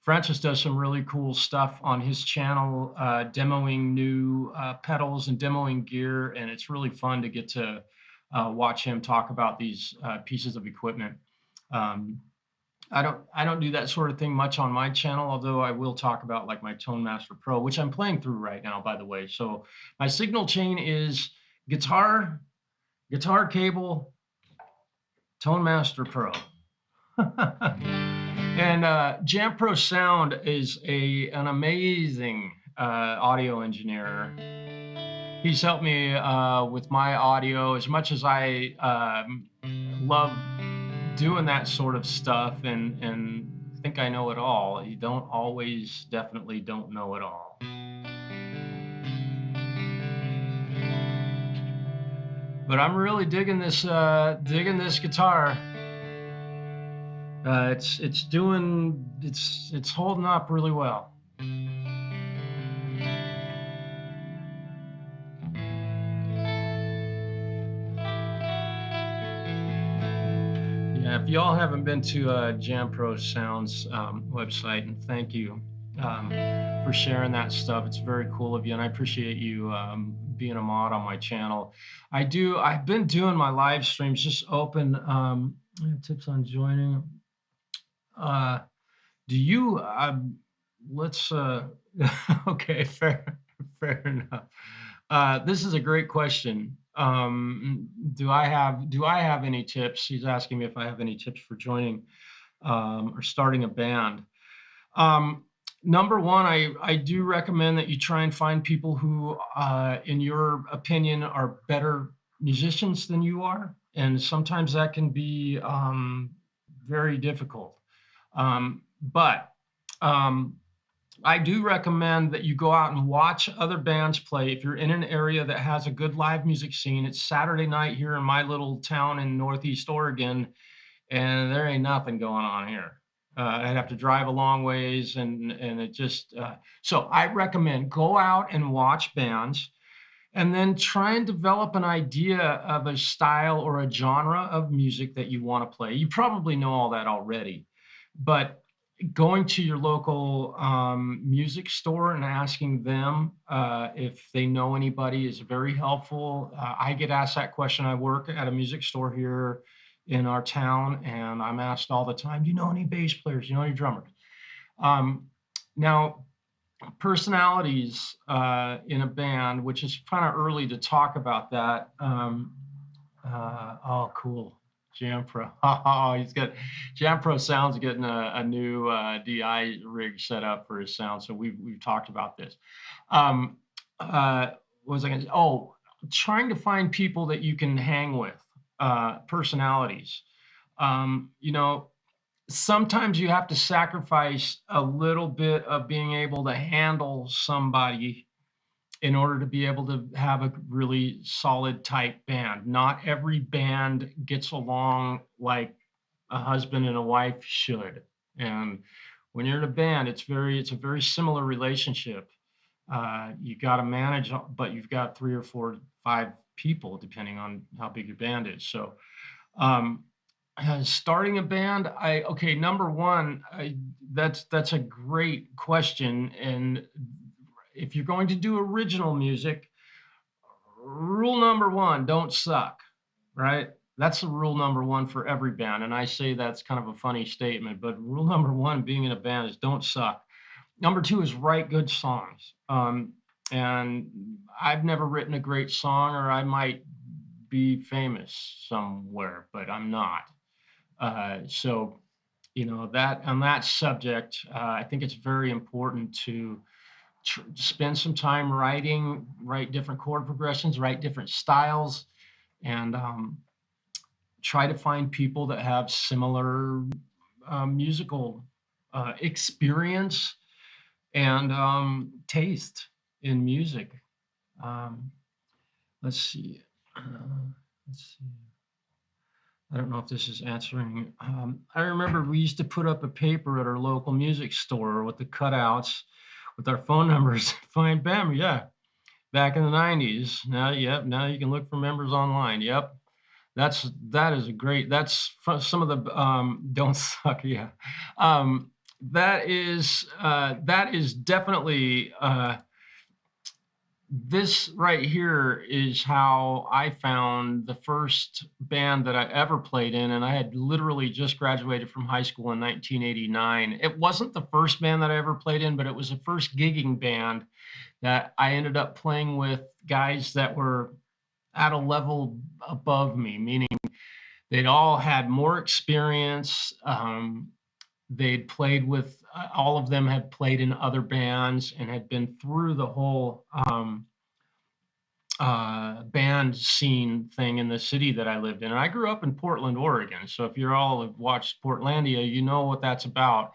Francis does some really cool stuff on his channel, demoing new pedals and demoing gear, and it's really fun to get to watch him talk about these pieces of equipment. I don't do that sort of thing much on my channel, although I will talk about like my Tone Master Pro, which I'm playing through right now, by the way. So my signal chain is guitar cable, Tone Master Pro. And Jam Pro Sound is an amazing audio engineer. He's helped me with my audio as much as I love doing that sort of stuff and think I know it all. You don't always definitely don't know it all. But I'm really digging this guitar. It's holding up really well. Yeah, if y'all haven't been to Jam Pro Sound's website, and thank you for sharing that stuff. It's very cool of you, and I appreciate you being a mod on my channel. I've been doing my live streams just open. Tips on joining. Do you? Let's. Okay, fair enough. This is a great question. Do I have any tips? He's asking me if I have any tips for joining or starting a band. Number one, I do recommend that you try and find people who, in your opinion, are better musicians than you are. And sometimes that can be very difficult. But I do recommend that you go out and watch other bands play. If you're in an area that has a good live music scene, it's Saturday night here in my little town in Northeast Oregon, and there ain't nothing going on here. I'd have to drive a long ways, and it just so I recommend go out and watch bands and then try and develop an idea of a style or a genre of music that you want to play. You probably know all that already, but going to your local music store and asking them if they know anybody is very helpful. I get asked that question. I work at a music store here in our town, and I'm asked all the time, do you know any bass players? Do you know any drummers? Now, personalities in a band, which is kind of early to talk about that. Oh, cool. Jampro. Oh, Jampro Sound's getting a new DI rig set up for his sound. So we've talked about this. What was I going to say? Oh, trying to find people that you can hang with, personalities. You know, sometimes you have to sacrifice a little bit of being able to handle somebody in order to be able to have a really solid, tight band. Not every band gets along like a husband and a wife should. And when you're in a band, it's a very similar relationship. You got to manage, but you've got 3 or 4, 5 people, depending on how big your band is. So, starting a band, number one, that's a great question. And if you're going to do original music, rule number one, don't suck, right? That's the rule number one for every band. And I say that's kind of a funny statement, but rule number one being in a band is don't suck. Number two is write good songs. And I've never written a great song, or I might be famous somewhere, but I'm not. So, you know, that on that subject, I think it's very important to spend some time write different chord progressions, write different styles, and try to find people that have similar musical experience and taste in music. Let's see. Let's see. I don't know if this is answering. I remember we used to put up a paper at our local music store with the cutouts with our phone numbers. Find BAM, yeah. Back in the 90s. Now you can look for members online. Yep. That is a great, that's some of the don't suck, yeah. That is definitely this right here is how I found the first band that I ever played in, and I had literally just graduated from high school in 1989. It wasn't the first band that I ever played in, but it was the first gigging band that I ended up playing with guys that were at a level above me, meaning they'd all had more experience. They'd played with, all of them had played in other bands and had been through the whole band scene thing in the city that I lived in. And I grew up in Portland, Oregon. So if you're all have watched Portlandia, you know what that's about.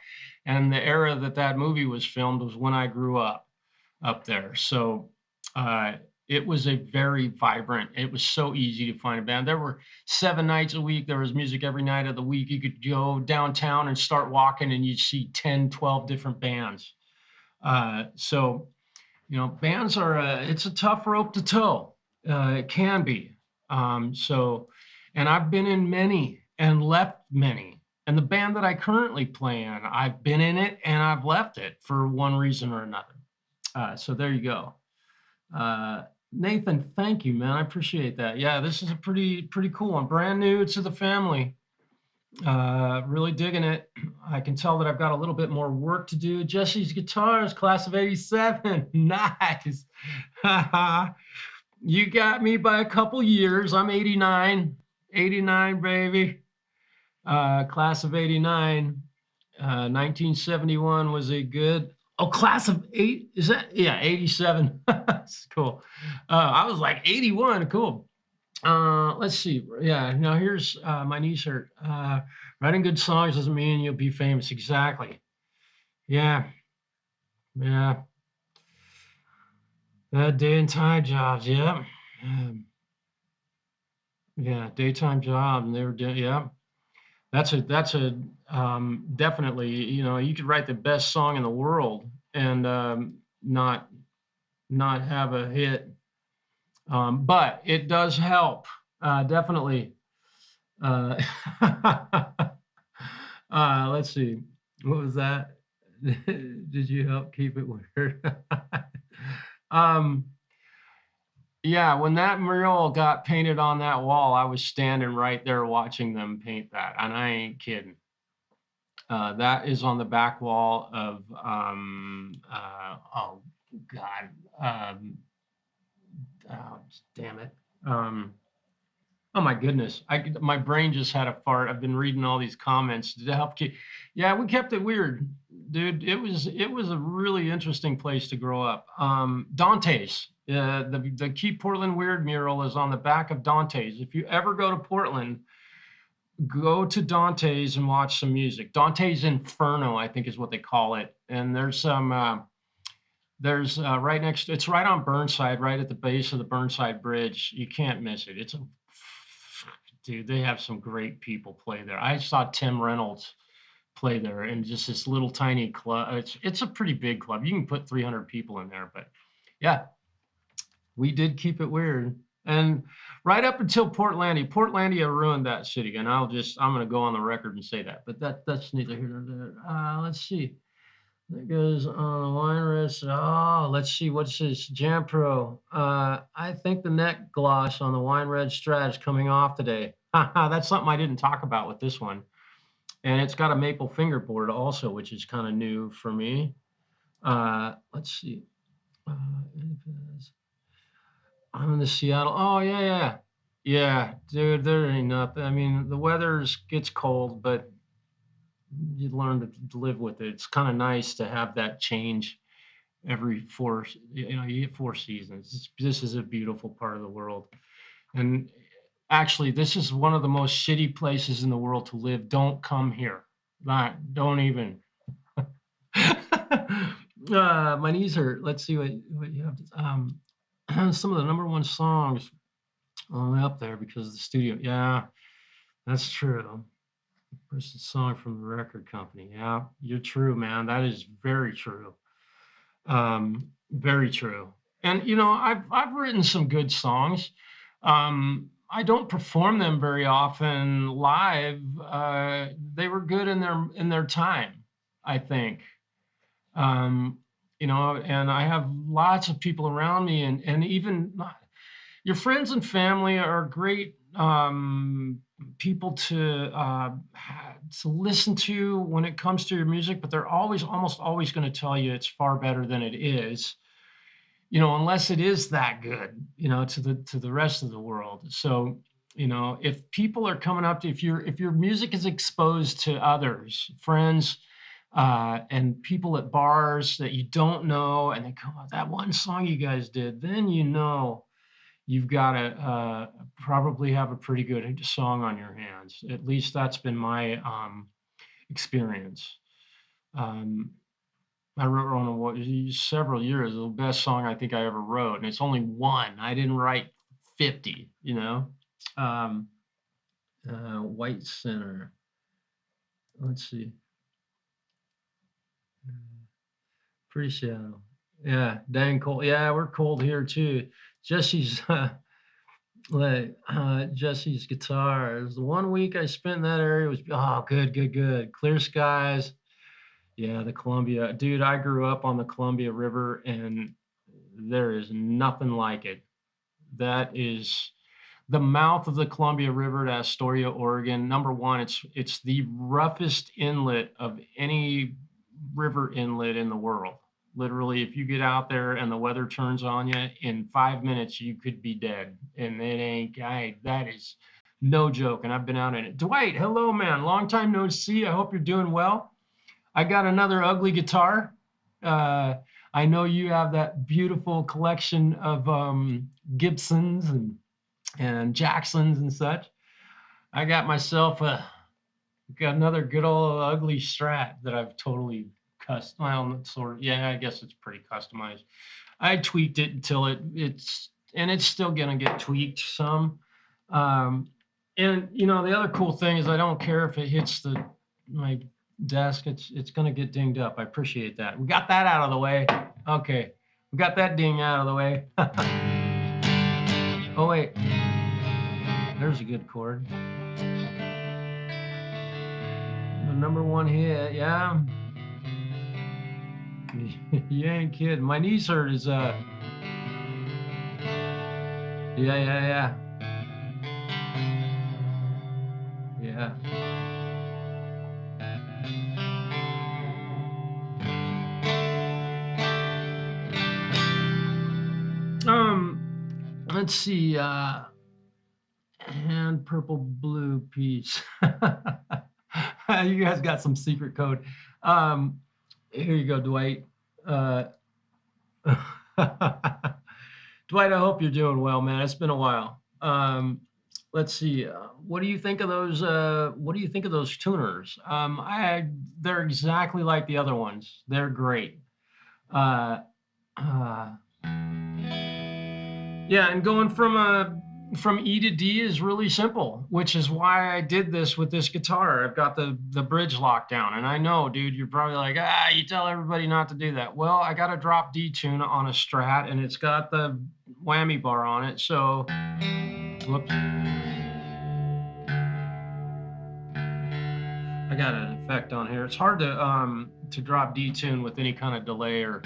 And the era that movie was filmed was when I grew up there. So it was a very vibrant, it was so easy to find a band. There were 7 nights a week. There was music every night of the week. You could go downtown and start walking and you'd see 10, 12 different bands. So, you know, bands are, it's a tough rope to toe. It can be. And I've been in many and left many. And the band that I currently play in, I've been in it and I've left it for one reason or another. So there you go. Nathan, thank you, man. I appreciate that. Yeah, this is a pretty cool one. Brand new to the family. Really digging it. I can tell that I've got a little bit more work to do. Jesse's Guitars, class of 87. Nice. You got me by a couple years. I'm 89. 89, baby. Class of 89. 1971 was a good. Oh, class of 8, is that? Yeah, 87. That's cool. I was like 81, cool. Let's see. Yeah, now here's my knee shirt. Writing good songs doesn't mean you'll be famous. Exactly. Yeah. Yeah. Day and time jobs, yeah. Yeah, daytime job, and they were doing, yeah. That's a definitely, you know, you could write the best song in the world and not have a hit. But it does help, definitely. Uh, let's see. What was that? Did you help keep it weird? um, yeah, when that mural got painted on that wall, I was standing right there watching them paint that, and I ain't kidding. That is on the back wall of oh God, um, oh, damn it. Um, Oh my goodness. My brain just had a fart. I've been reading all these comments to help keep. Yeah, we kept it weird, dude. It was a really interesting place to grow up. Dante's, the Keep Portland Weird mural is on the back of Dante's. If you ever go to Portland, go to Dante's and watch some music. Dante's Inferno, I think is what they call it. And there's some there's right next, it's right on Burnside, right at the base of the Burnside Bridge. You can't miss it. Dude, they have some great people play there. I saw Tim Reynolds play there in just this little tiny club. It's a pretty big club. You can put 300 people in there, but yeah, we did keep it weird. And right up until Portlandia ruined that city. And I'm going to go on the record and say that, but that's neither here nor there. Let's see. That goes on wine rest. Oh, let's see. What's this? Jam Pro. I think the neck gloss on the wine red Strat is coming off today. That's something I didn't talk about with this one. And it's got a maple fingerboard also, which is kind of new for me. Let's see. I'm in the Seattle. Oh, yeah, yeah. Yeah, dude, there ain't nothing. I mean, the weather gets cold, but you learn to live with it. It's kind of nice to have that change every you get 4 seasons. This is a beautiful part of the world. And actually, this is one of the most shitty places in the world to live. Don't come here. Don't even. My knees hurt. Let's see what you have. Some of the number one songs only up there because of the studio. Yeah, that's true. Where's the song from the record company? Yeah, you're true, man. That is very true. Very true. And I've written some good songs. I don't perform them very often live. They were good in their time, I think. And I have lots of people around me, and even your friends and family are great people to listen to when it comes to your music, but they're almost always going to tell you it's far better than it is, unless it is that good, to the rest of the world. So, if people are coming up to, if your music is exposed to others, friends, and people at bars that you don't know, and they come out, that one song you guys did, then you've got to probably have a pretty good song on your hands. At least that's been my experience. I wrote on several years, the best song I think I ever wrote, and it's only one. I didn't write 50, White Center. Let's see. Pretty Seattle. Yeah, dang cold. Yeah, we're cold here too. Jesse's Jesse's guitar. It was the 1 week I spent in that area. Was good. Clear skies. Yeah, the Columbia. Dude, I grew up on the Columbia River, and there is nothing like it. That is the mouth of the Columbia River at Astoria, Oregon. Number one, it's the roughest inlet of any river inlet in the world. Literally, if you get out there and the weather turns on you, in 5 minutes you could be dead. And that is no joke. And I've been out in it. Dwight, hello, man. Long time no see. I hope you're doing well. I got another ugly guitar. I know you have that beautiful collection of Gibsons and Jacksons and such. I got myself got another good old ugly Strat that I've totally I guess it's pretty customized. I tweaked it until it's still gonna get tweaked some. And the other cool thing is I don't care if it hits my desk. It's gonna get dinged up. I appreciate that. We got that out of the way. Okay, we got that ding out of the way. Oh wait, there's a good chord. The number one hit, yeah. You ain't kidding. My knees hurt is yeah. Let's see, and purple blue peach. You guys got some secret code. Here you go, Dwight. Dwight, I hope you're doing well, man. It's been a while. Let's see. What do you think of those? What do you think of those tuners? They're exactly like the other ones. They're great. Yeah, and going from E to D is really simple, which is why I did this with this guitar. I've got the bridge locked down, and I know, dude, you're probably like, you tell everybody not to do that. Well, I got a drop D tune on a Strat, and it's got the whammy bar on it, so, whoops. I got an effect on here. It's hard to drop D tune with any kind of delay or.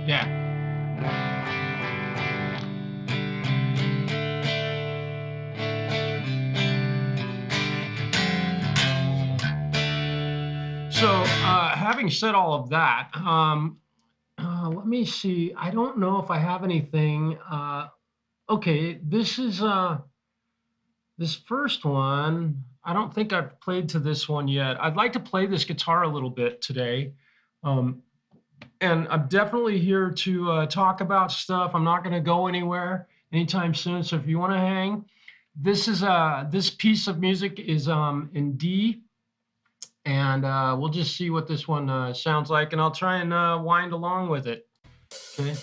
Yeah. So, having said all of that, let me see. I don't know if I have anything. Okay, this is this first one. I don't think I've played to this one yet. I'd like to play this guitar a little bit today. And I'm definitely here to talk about stuff. I'm not going to go anywhere anytime soon. So if you want to hang, this is this piece of music is in D, and we'll just see what this one sounds like, and I'll try and wind along with it. Okay.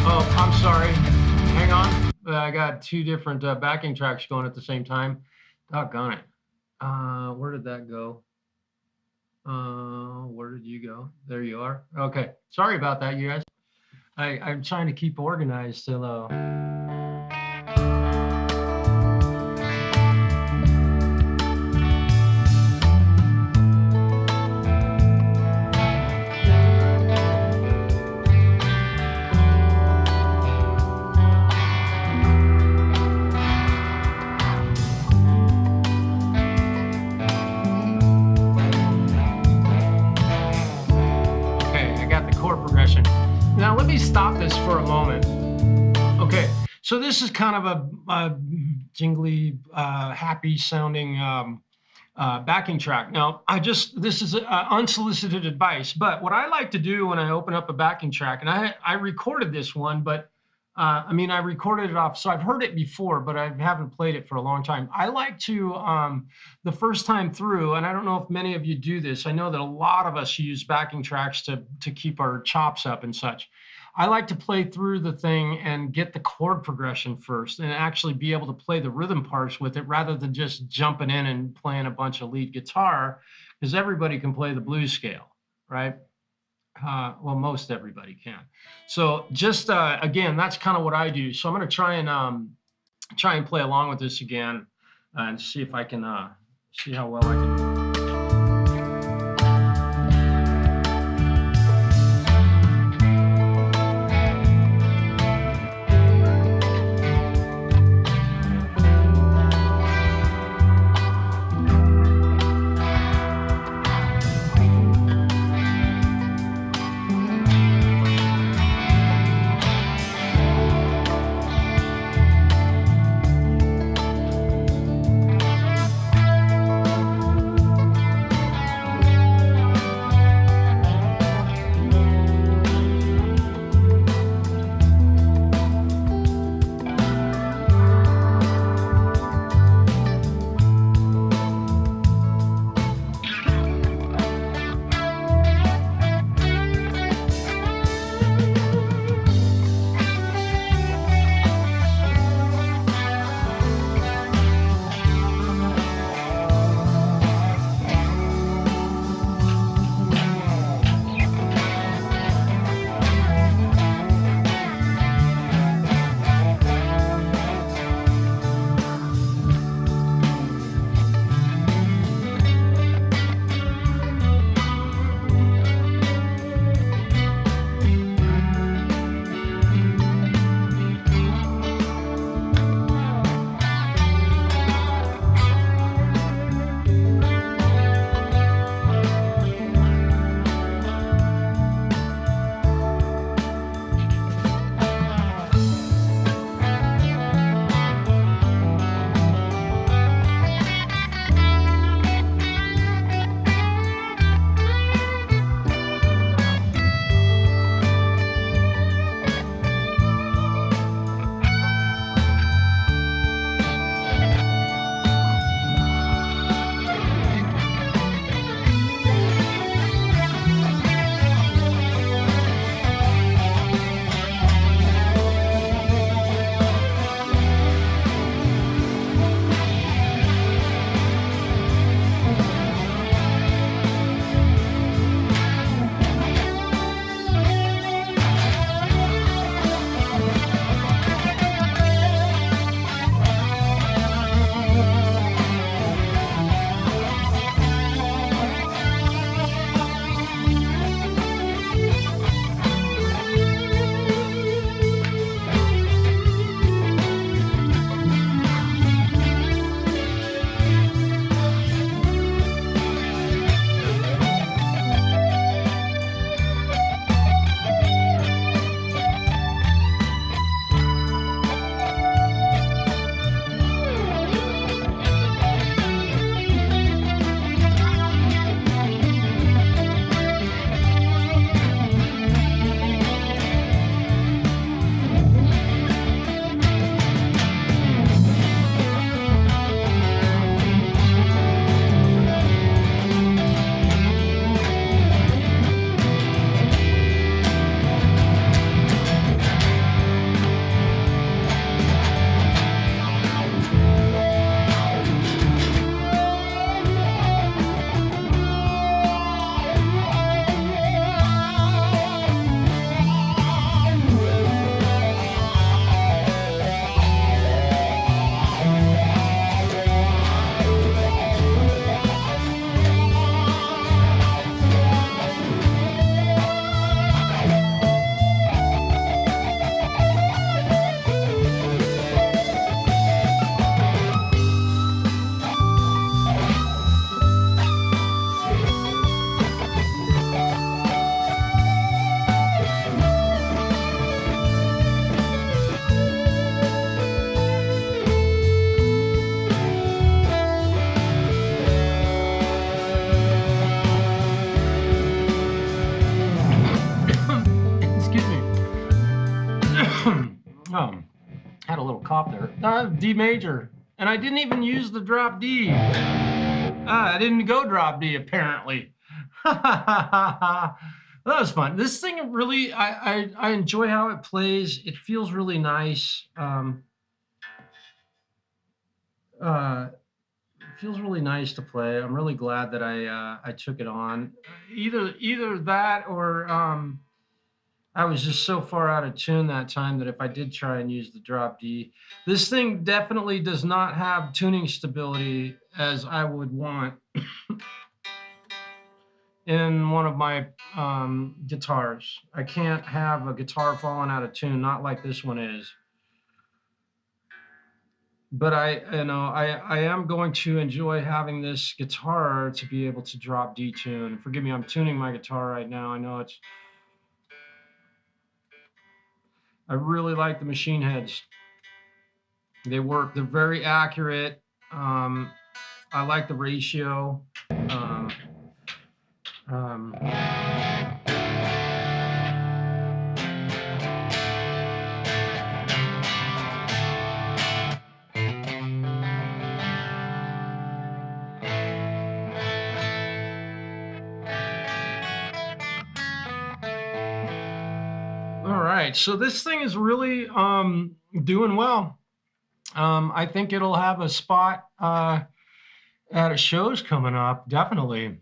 Oh, I'm sorry. Hang on. I got two different backing tracks going at the same time. Doggone it. Where did that go? Where did you go? There you are. Okay. Sorry about that, you guys. I'm trying to keep organized till Now let me stop this for a moment. Okay, so this is kind of a jingly, happy sounding backing track. Now, this is unsolicited advice, but what I like to do when I open up a backing track, and I recorded this one, but I mean, I recorded it off, so I've heard it before, but I haven't played it for a long time. I like to, the first time through, and I don't know if many of you do this, I know that a lot of us use backing tracks to keep our chops up and such. I like to play through the thing and get the chord progression first and actually be able to play the rhythm parts with it rather than just jumping in and playing a bunch of lead guitar, because everybody can play the blues scale, right? Well, most everybody can. So just, again, that's kind of what I do. So I'm going to try and play along with this again and see if I can, see how well I can. little cop there. D major. And I didn't even use the drop D. I didn't go drop D, apparently. That was fun. This thing really, I enjoy how it plays. It feels really nice. It feels really nice to play. I'm really glad that I took it on. Either that or I was just so far out of tune that time that if I did try and use the drop D, this thing definitely does not have tuning stability as I would want in one of my guitars. I can't have a guitar falling out of tune, not like this one is. But I am going to enjoy having this guitar to be able to drop D tune. Forgive me, I'm tuning my guitar right now. I know I really like the machine heads. They work. They're very accurate. I like the ratio. All right, so this thing is really doing well. I think it'll have a spot at shows coming up, definitely.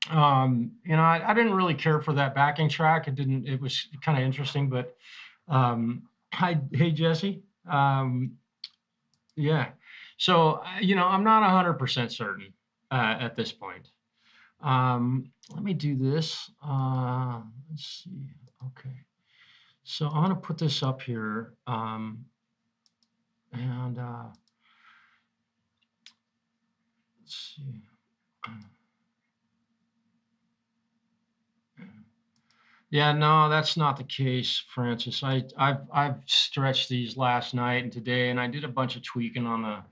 I didn't really care for that backing track. It was kind of interesting, but hey Jesse. Yeah. So, I'm not 100% certain at this point. Let me do this. Let's see. Okay. So I'm going to put this up here. Let's see. Yeah, no, that's not the case, Francis. I've stretched these last night and today, and I did a bunch of tweaking on the.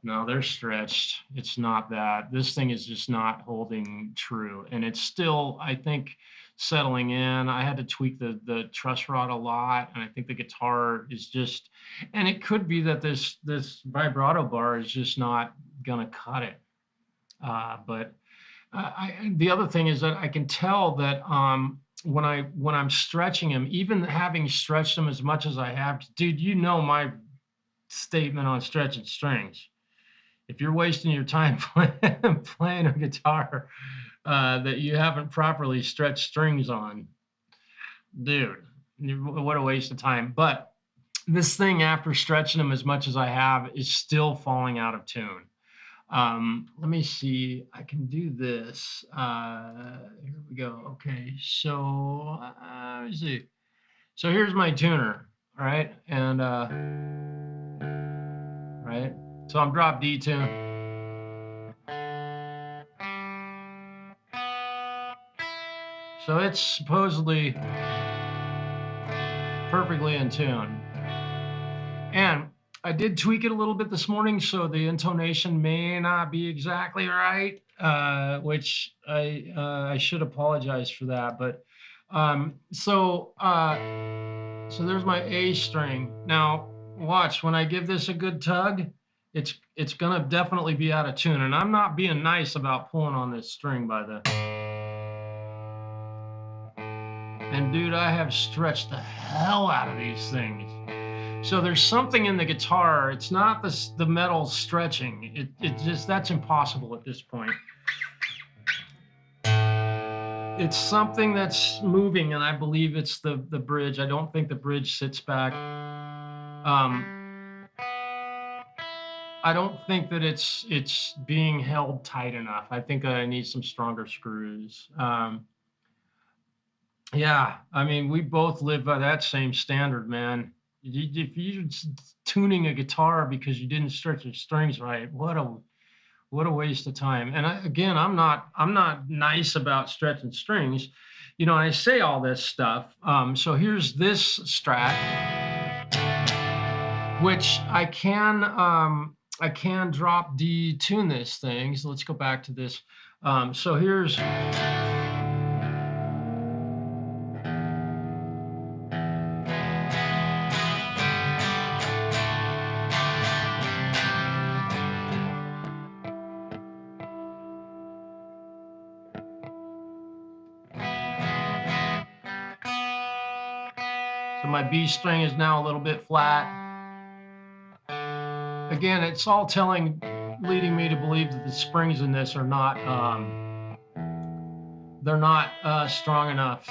No, they're stretched. It's not that. This thing is just not holding true, and it's still, I think, settling in. I had to tweak the truss rod a lot, and I think the guitar is just, and it could be that this vibrato bar is just not gonna cut it. But the other thing is that I can tell that when I'm stretching him, even having stretched him as much as I have, dude, my statement on stretching strings. If you're wasting your time playing a guitar that you haven't properly stretched strings on, dude, what a waste of time. But this thing, after stretching them as much as I have, is still falling out of tune. Let me see. I can do this. Here we go. Okay, so let me see. So here's my tuner, all right? And right. So I'm drop D tune. So it's supposedly perfectly in tune. And I did tweak it a little bit this morning, so the intonation may not be exactly right, which I should apologize for that. But so there's my A string. Now watch, when I give this a good tug, it's gonna definitely be out of tune, and I'm not being nice about pulling on this string by the. And dude, I have stretched the hell out of these things. So there's something in the guitar. It's not the metal stretching. It just, that's impossible at this point. It's something that's moving, and I believe it's the bridge. I don't think the bridge sits back. I don't think that it's being held tight enough. I think I need some stronger screws. Yeah, I mean, we both live by that same standard, man. If you're tuning a guitar because you didn't stretch your strings right, what a waste of time. And I'm not nice about stretching strings, I say all this stuff. So here's this Strat, which I can drop D tune this thing. So let's go back to this. So here's. my B string is now a little bit flat. Again, it's all leading me to believe that the springs in this are not, they're not strong enough.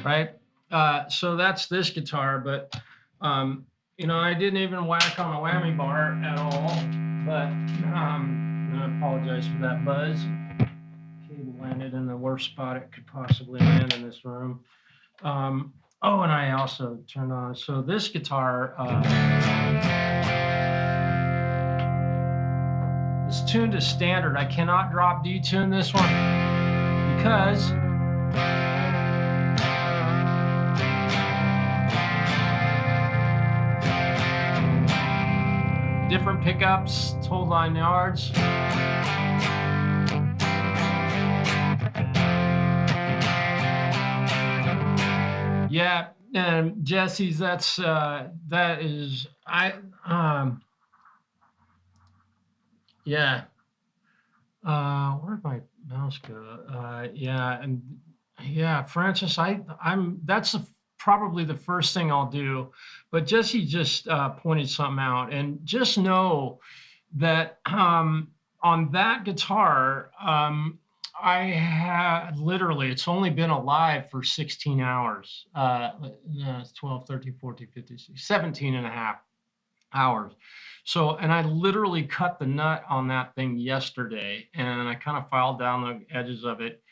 Right? So that's this guitar, but you know, I didn't even whack on a whammy bar at all, but I apologize for that buzz. Cable landed in the worst spot it could possibly land in this room. Oh, and I also turned on, so this guitar is tuned to standard. I cannot drop detune this one because different pickups, whole 9 yards. Yeah, and Jesse's, that is, yeah. Where'd my mouse go? Yeah, and yeah, Francis, that's probably the first thing I'll do. But Jesse just pointed something out, and just know that on that guitar, I had literally, it's only been alive for 16 hours. It's 12, 13, 14, 15, 16, 17 and a half hours. So, and I literally cut the nut on that thing yesterday, and I kind of filed down the edges of it.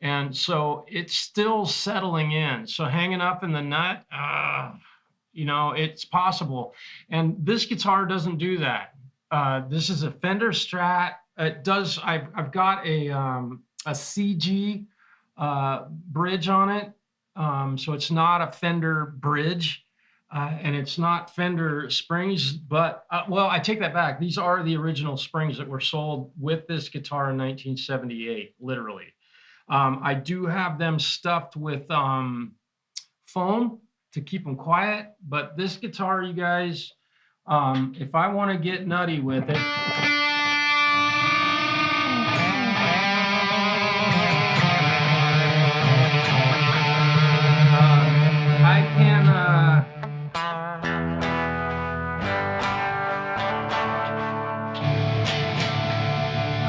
And so it's still settling in. So hanging up in the nut, you know, it's possible. And this guitar doesn't do that. This is a Fender Strat. It does, I've got a CG bridge on it. So it's not a Fender bridge. And it's not Fender springs, but, well, I take that back. These are the original springs that were sold with this guitar in 1978, literally. I do have them stuffed with foam to keep them quiet, but this guitar, you guys, if I want to get nutty with it,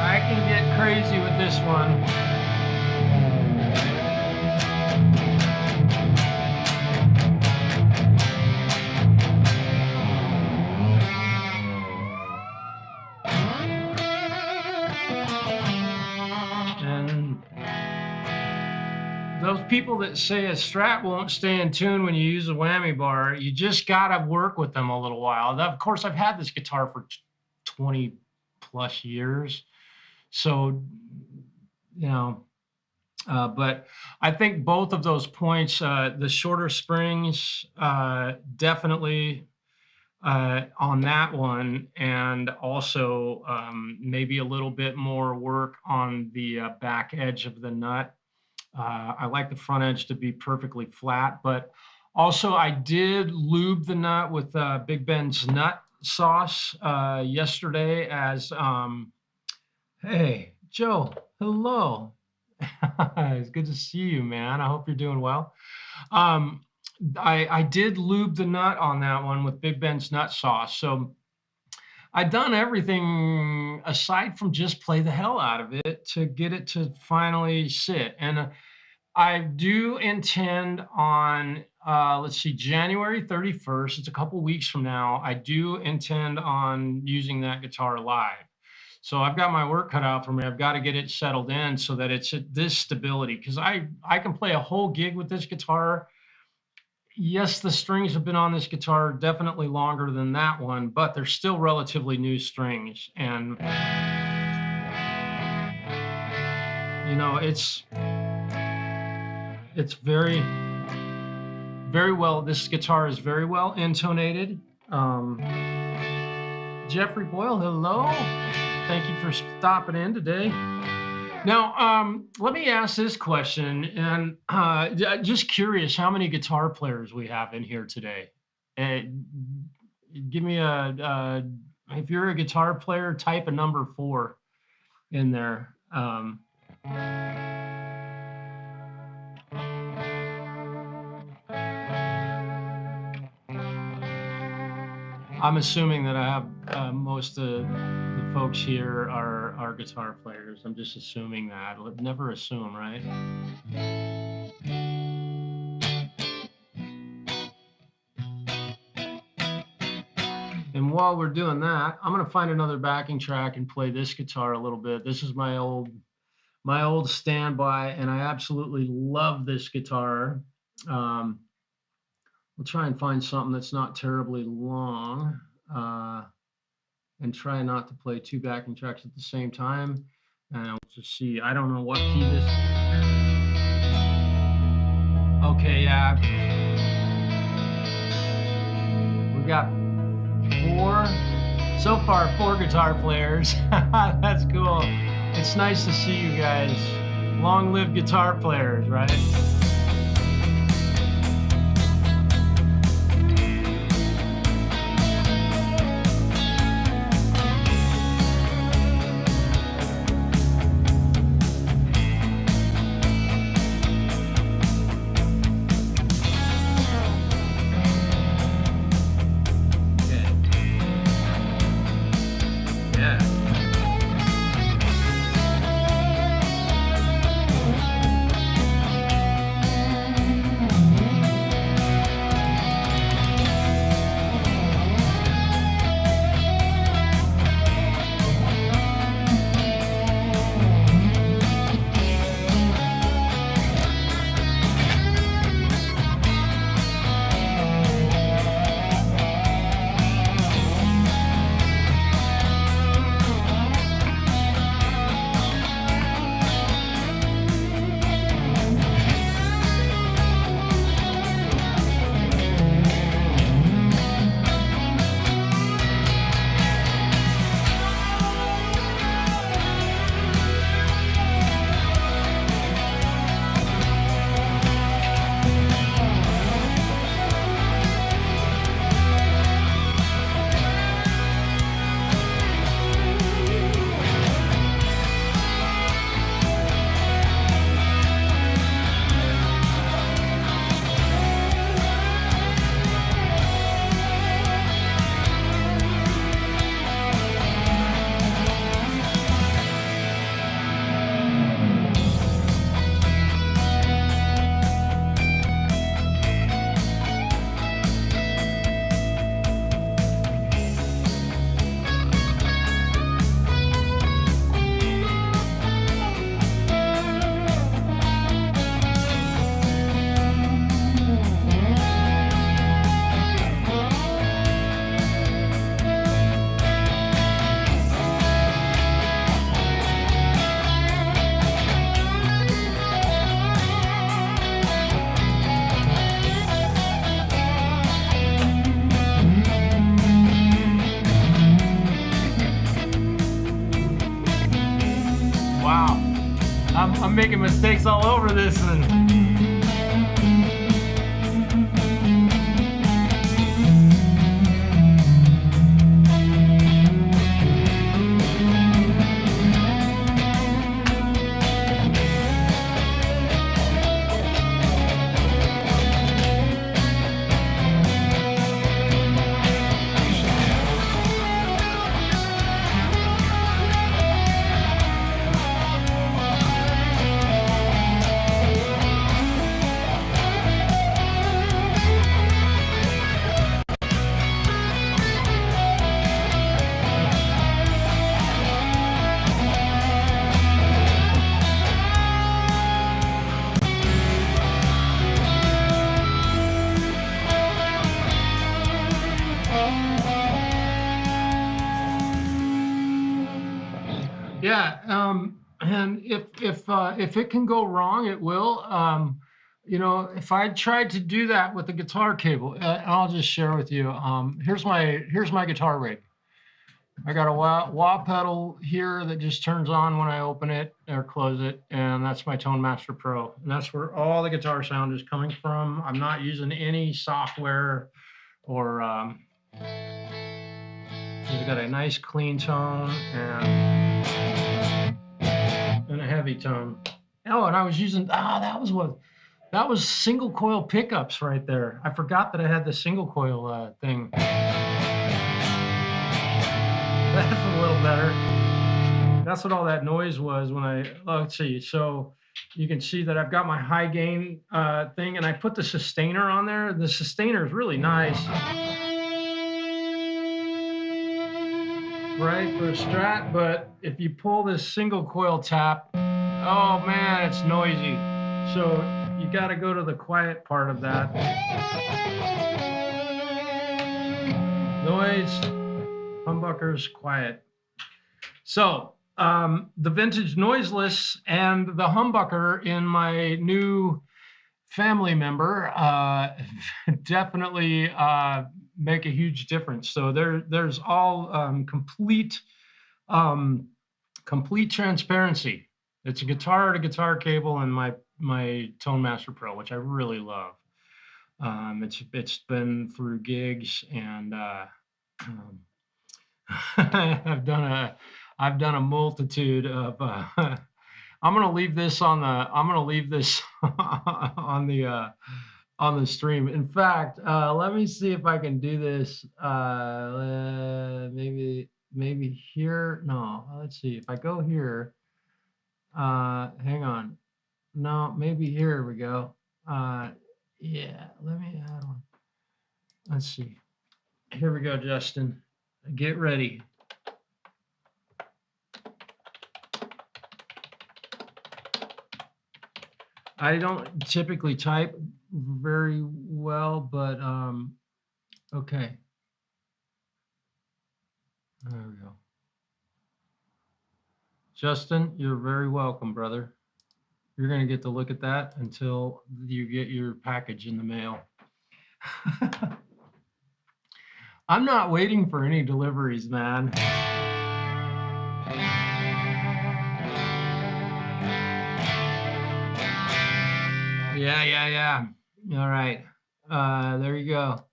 I can get crazy with this one. Those people that say a Strat won't stay in tune when you use a whammy bar, you just gotta work with them a little while. Of course, I've had this guitar for 20 plus years. So, you know, but I think both of those points, the shorter springs, definitely on that one, and also maybe a little bit more work on the back edge of the nut. I like the front edge to be perfectly flat, but also I did lube the nut with Big Ben's nut sauce yesterday as, hey, Joe, hello. It's good to see you, man. I hope you're doing well. I did lube the nut on that one with Big Ben's nut sauce. So I've done everything aside from just play the hell out of it to get it to finally sit. And I do intend on, let's see, January 31st, it's a couple weeks from now, I do intend on using that guitar live. So I've got my work cut out for me. I've got to get it settled in so that it's at this stability, because I can play a whole gig with this guitar. Yes, the strings have been on this guitar definitely longer than that one, but they're still relatively new strings. And, you know, it's very, very well, this guitar is very well intonated. Jeffrey Boyle, hello. Thank you for stopping in today. Now, let me ask this question, and just curious how many guitar players we have in here today. Give me if you're a guitar player, type a number 4 in there. I'm assuming that I have most of the folks here are guitar players. I'm just assuming that. Never assume, right? And while we're doing that, I'm gonna find another backing track and play this guitar a little bit. This is my old standby, and I absolutely love this guitar. We'll try and find something that's not terribly long, and try not to play 2 backing tracks at the same time. And we'll just see. I don't know what key this. Okay, yeah. We've got 4 so far. 4 guitar players. That's cool. It's nice to see you guys. Long live guitar players, right? Wow, I'm making mistakes all over this one. Yeah, and if it can go wrong, it will. You know, if I tried to do that with the guitar cable, I'll just share with you. Here's my guitar rig. I got a wah pedal here that just turns on when I open it or close it, and that's my Tone Master Pro. And that's where all the guitar sound is coming from. I'm not using any software or it's got a nice clean tone and a heavy tone. Oh, and I was using that was single coil pickups right there. I forgot that I had the single coil thing. That's a little better. That's what all that noise was when let's see. So you can see that I've got my high gain thing, and I put the sustainer on there. The sustainer is really nice. Right, for a Strat, but if you pull this single coil tap, oh man, it's noisy. So you got to go to the quiet part of that. Noise, humbuckers, quiet. So the vintage noiseless and the humbucker in my new family member definitely make a huge difference. So there's all complete transparency. It's a guitar to guitar cable and my Tone Master Pro, which I really love. It's been through gigs and I've done a multitude of. I'm gonna leave this on the. On the stream. In fact, let me see if I can do this. Maybe here. No, let's see. If I go here, hang on. No, maybe here we go. Yeah, let me add one. Let's see. Here we go, Justin. Get ready. I don't typically type very well, but okay. There we go. Justin, you're very welcome, brother. You're going to get to look at that until you get your package in the mail. I'm not waiting for any deliveries, man. Yeah. All right. There you go.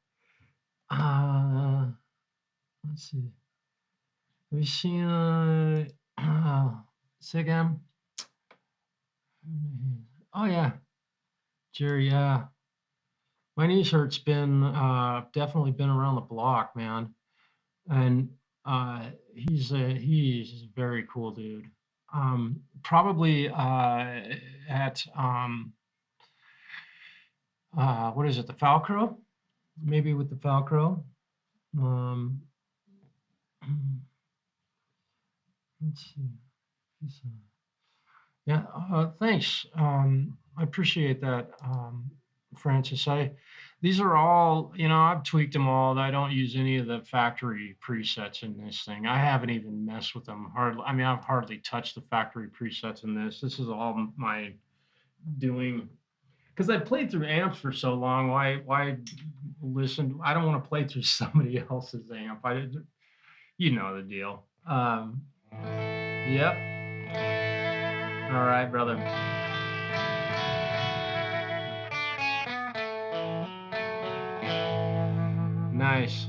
Let's see. Have you seen Sigam? Oh yeah, Jerry. Yeah, my knees hurt's been definitely been around the block, man. And he's a very cool dude. Probably at what is it, the Falcro? Maybe with the Falcro. Let's see. Yeah, thanks. I appreciate that, Francis. These are all, I've tweaked them all. I don't use any of the factory presets in this thing. I haven't even messed with them hardly. I mean, I've hardly touched the factory presets in this. This is all my doing. Because I played through amps for so long. Why listen? I don't want to play through somebody else's amp. You know the deal. Yep. All right, brother. Nice.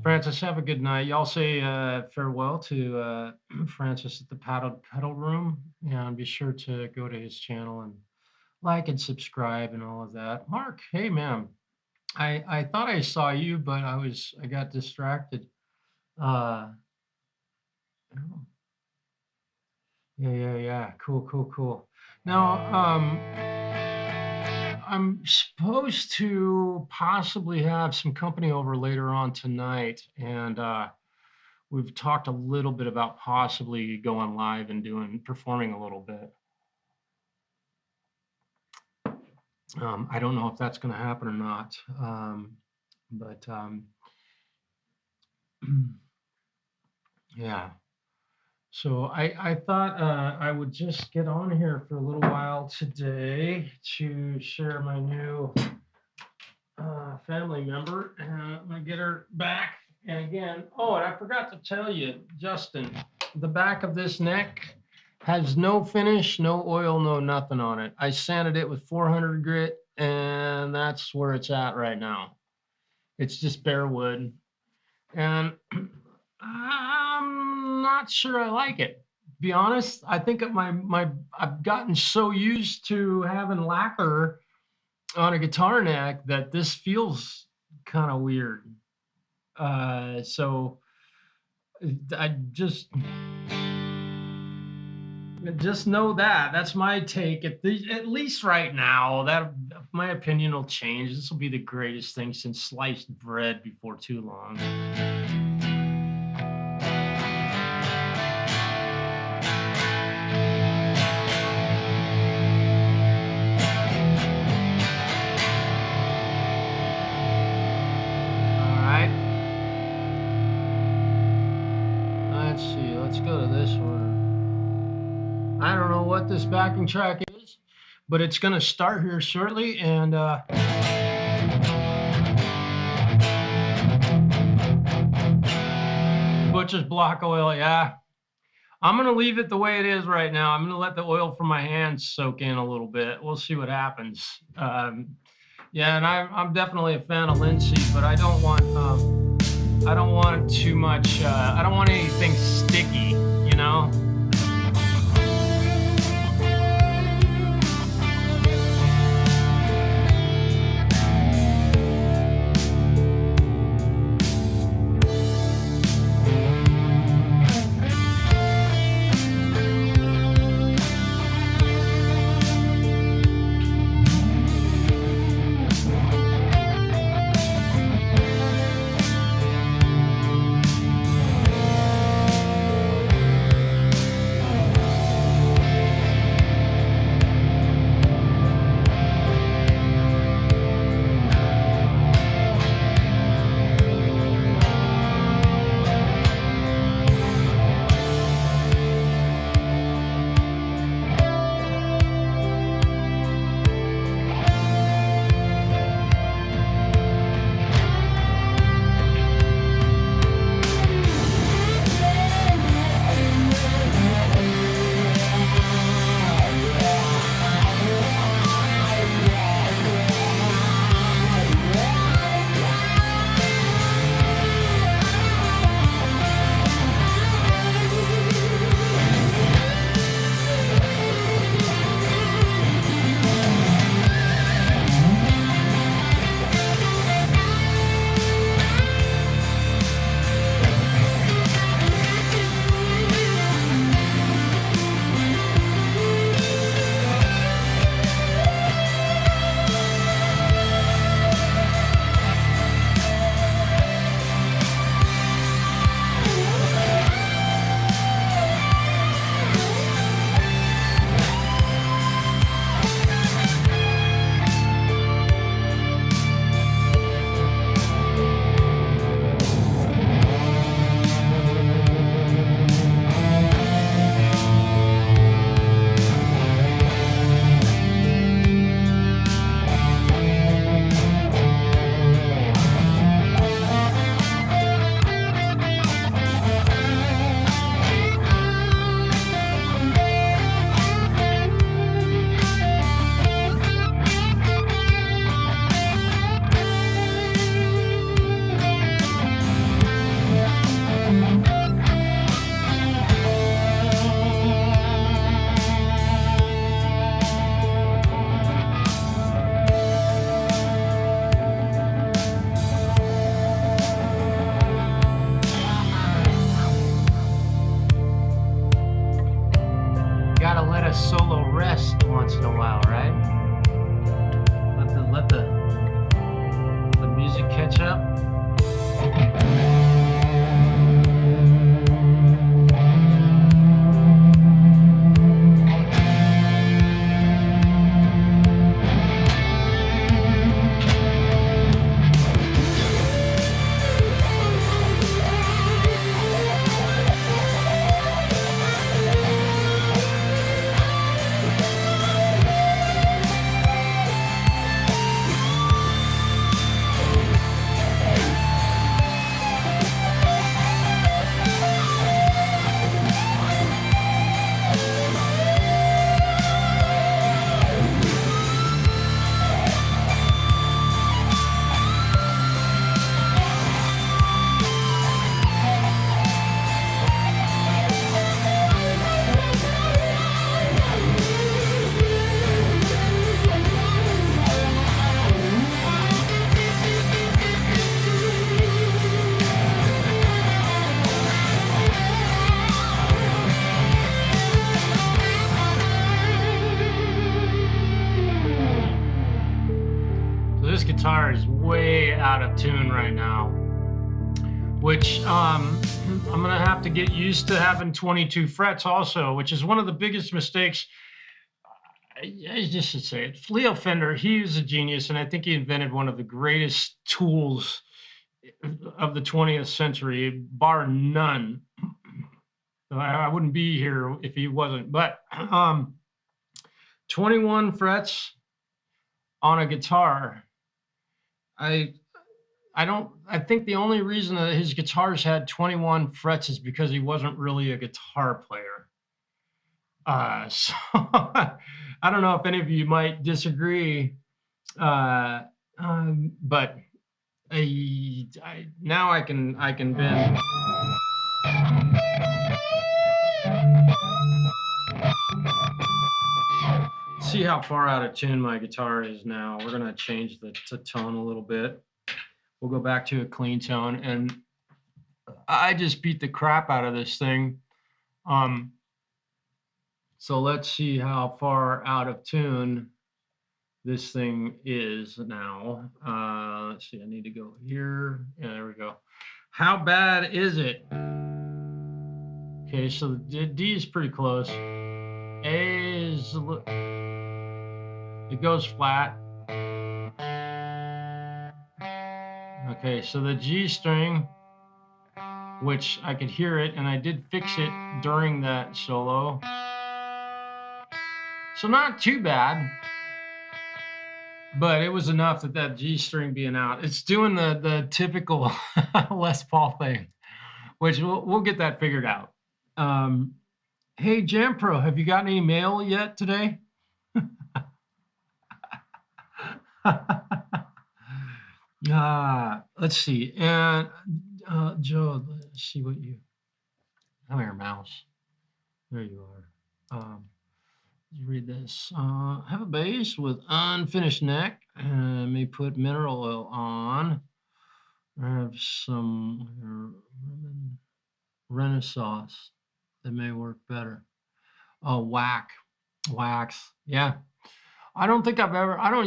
Francis, have a good night. Y'all say farewell to Francis at the pedal room, and be sure to go to his channel and like and subscribe and all of that. Mark, hey man, I thought I saw you, but I got distracted. Yeah. Cool. Now, I'm supposed to possibly have some company over later on tonight, and we've talked a little bit about possibly going live and performing a little bit. I don't know if that's going to happen or not, but yeah. So I thought I would just get on here for a little while today to share my new family member. I'm going to get her back And again, oh, and I forgot to tell you, Justin, the back of this neck has no finish, no oil, no nothing on it. I sanded it with 400 grit, and that's where it's at right now. It's just bare wood. And I'm not sure I like it. Be honest, I think I've gotten so used to having lacquer on a guitar neck that this feels kind of weird. So I just know that that's my take at least right now. That my opinion will change. This will be the greatest thing since sliced bread before too long. Let's see, let's go to this one. I don't know what this backing track is, but it's going to start here shortly. And Butcher's Block Oil, yeah. I'm going to leave it the way it is right now. I'm going to let the oil from my hands soak in a little bit. We'll see what happens. Yeah, and I'm definitely a fan of linseed, but I don't want too much. I don't want anything sticky, you know. is way out of tune right now, which I'm gonna have to get used to having 22 frets also, which is one of the biggest mistakes. I just should say it. Leo Fender, he was a genius, and I think he invented one of the greatest tools of the 20th century, bar none. I wouldn't be here if he wasn't. But 21 frets on a guitar. I think the only reason that his guitars had 21 frets is because he wasn't really a guitar player. So I don't know if any of you might disagree, but now I can bend. See how far out of tune my guitar is now. We're gonna change the tone a little bit. We'll go back to a clean tone, and I just beat the crap out of this thing. So let's see how far out of tune this thing is now. Let's see, I need to go here. Yeah, there we go. How bad is it? Okay, so the D is pretty close. A is it goes flat. Okay, so the G string, which I could hear it, and I did fix it during that solo. So not too bad, but it was enough that G string being out. It's doing the typical Les Paul thing, which we'll get that figured out. Hey, Jam Pro, have you gotten any mail yet today? Let's see. And Joe, let's see what you. Come here, mouse. There you are. Let's read this. Have a bass with unfinished neck. May put mineral oil on. I have some Renaissance that may work better. Oh, wax. Yeah. I don't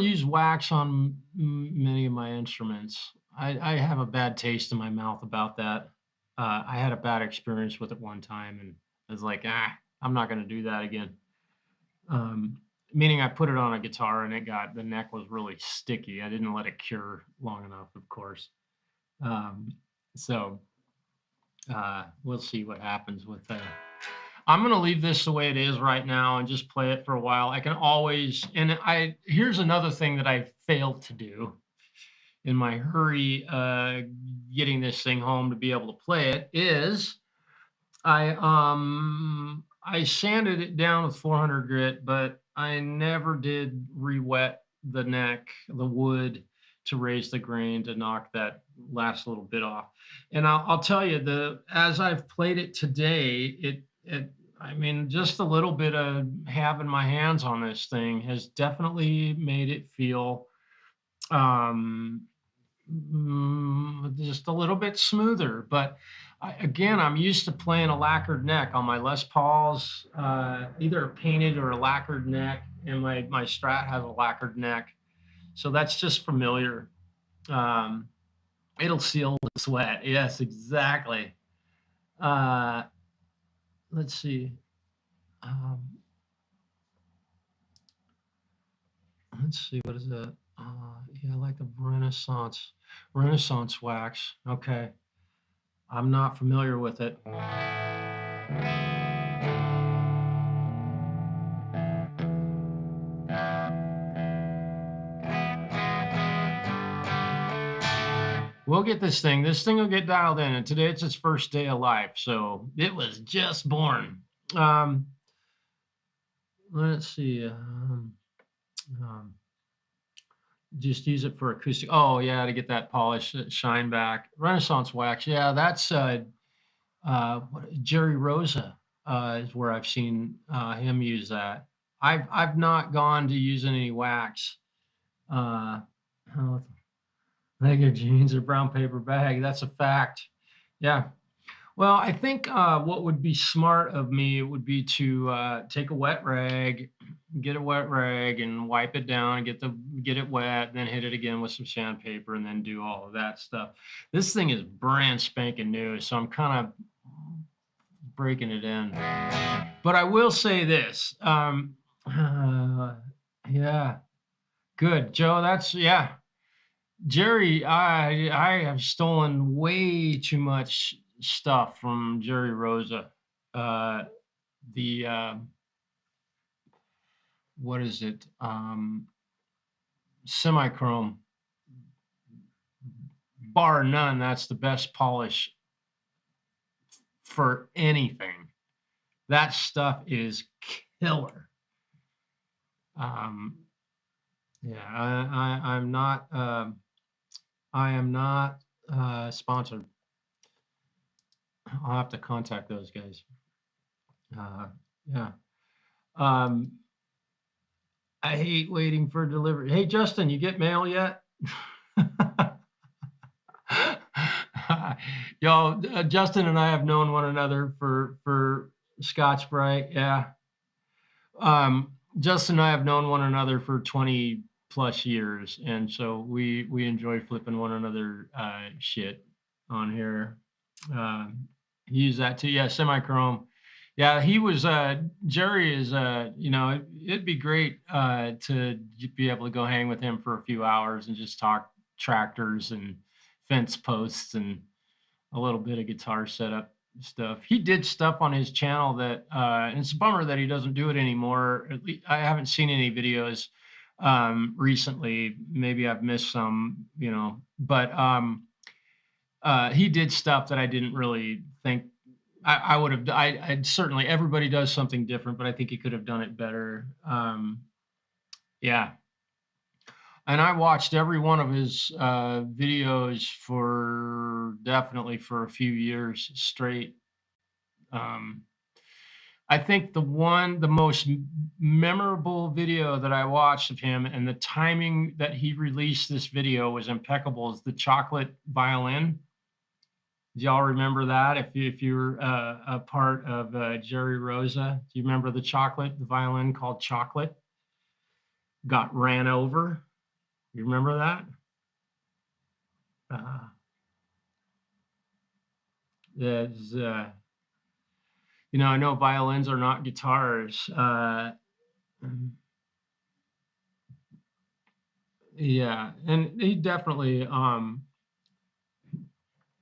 use wax on many of my instruments. I have a bad taste in my mouth about that. I had a bad experience with it one time, and I was like, I'm not going to do that again. Meaning I put it on a guitar, and the neck was really sticky. I didn't let it cure long enough, of course. So we'll see what happens with that. I'm going to leave this the way it is right now and just play it for a while. I can always, here's another thing that I failed to do in my hurry getting this thing home to be able to play it is I sanded it down with 400 grit, but I never did re-wet the neck, the wood, to raise the grain to knock that last little bit off. And I'll tell you, as I've played it today, just a little bit of having my hands on this thing has definitely made it feel just a little bit smoother. But I'm used to playing a lacquered neck on my Les Pauls, either a painted or a lacquered neck, and my Strat has a lacquered neck. So that's just familiar. It'll seal the sweat. Yes, exactly. Let's see. Let's see, what is that? Yeah, I like the Renaissance wax. Okay. I'm not familiar with it. We'll get this thing. This thing will get dialed in, and today it's its first day of life, so it was just born. Let's see. Just use it for acoustic. Oh yeah, to get that polish, shine back. Renaissance wax. Yeah, that's Jerry Rosa is where I've seen him use that. I've not gone to using any wax. Legged jeans or brown paper bag. That's a fact. Yeah. Well, I think what would be smart of me would be to take a wet rag, get a wet rag, and wipe it down, get it wet, then hit it again with some sandpaper, and then do all of that stuff. This thing is brand spanking new, so I'm kind of breaking it in. But I will say this. Yeah, good, Joe. That's yeah. Jerry, I have stolen way too much stuff from Jerry Rosa. Uh, the what is it? Semichrome, bar none. That's the best polish for anything. That stuff is killer. Um, yeah, I'm not. I am not sponsored. I'll have to contact those guys. Yeah. Um, I hate waiting for delivery. Hey, Justin, you get mail yet? Yo, Justin and I have known one another for Scotch Brite. Yeah. Justin and I have known one another for 20 plus years, and so we enjoy flipping one another shit on here. Uh, he used that too. Yeah, semi-chrome. Yeah, he was Jerry is it'd be great to be able to go hang with him for a few hours and just talk tractors and fence posts and a little bit of guitar setup stuff. He did stuff on his channel that and it's a bummer that he doesn't do it anymore. At least I haven't seen any videos recently. Maybe I've missed some, but he did stuff that I didn't really think I would have. I'd certainly everybody does something different, but I think he could have done it better. Yeah, and I watched every one of his videos for definitely for a few years straight. Um, I think the most memorable video that I watched of him and the timing that he released this video was impeccable. Is the chocolate violin. Do y'all remember that? If you're a part of Jerry Rosa, do you remember the violin called Chocolate? Got ran over. You remember that? Uh, there's, I know violins are not guitars. Yeah, and he definitely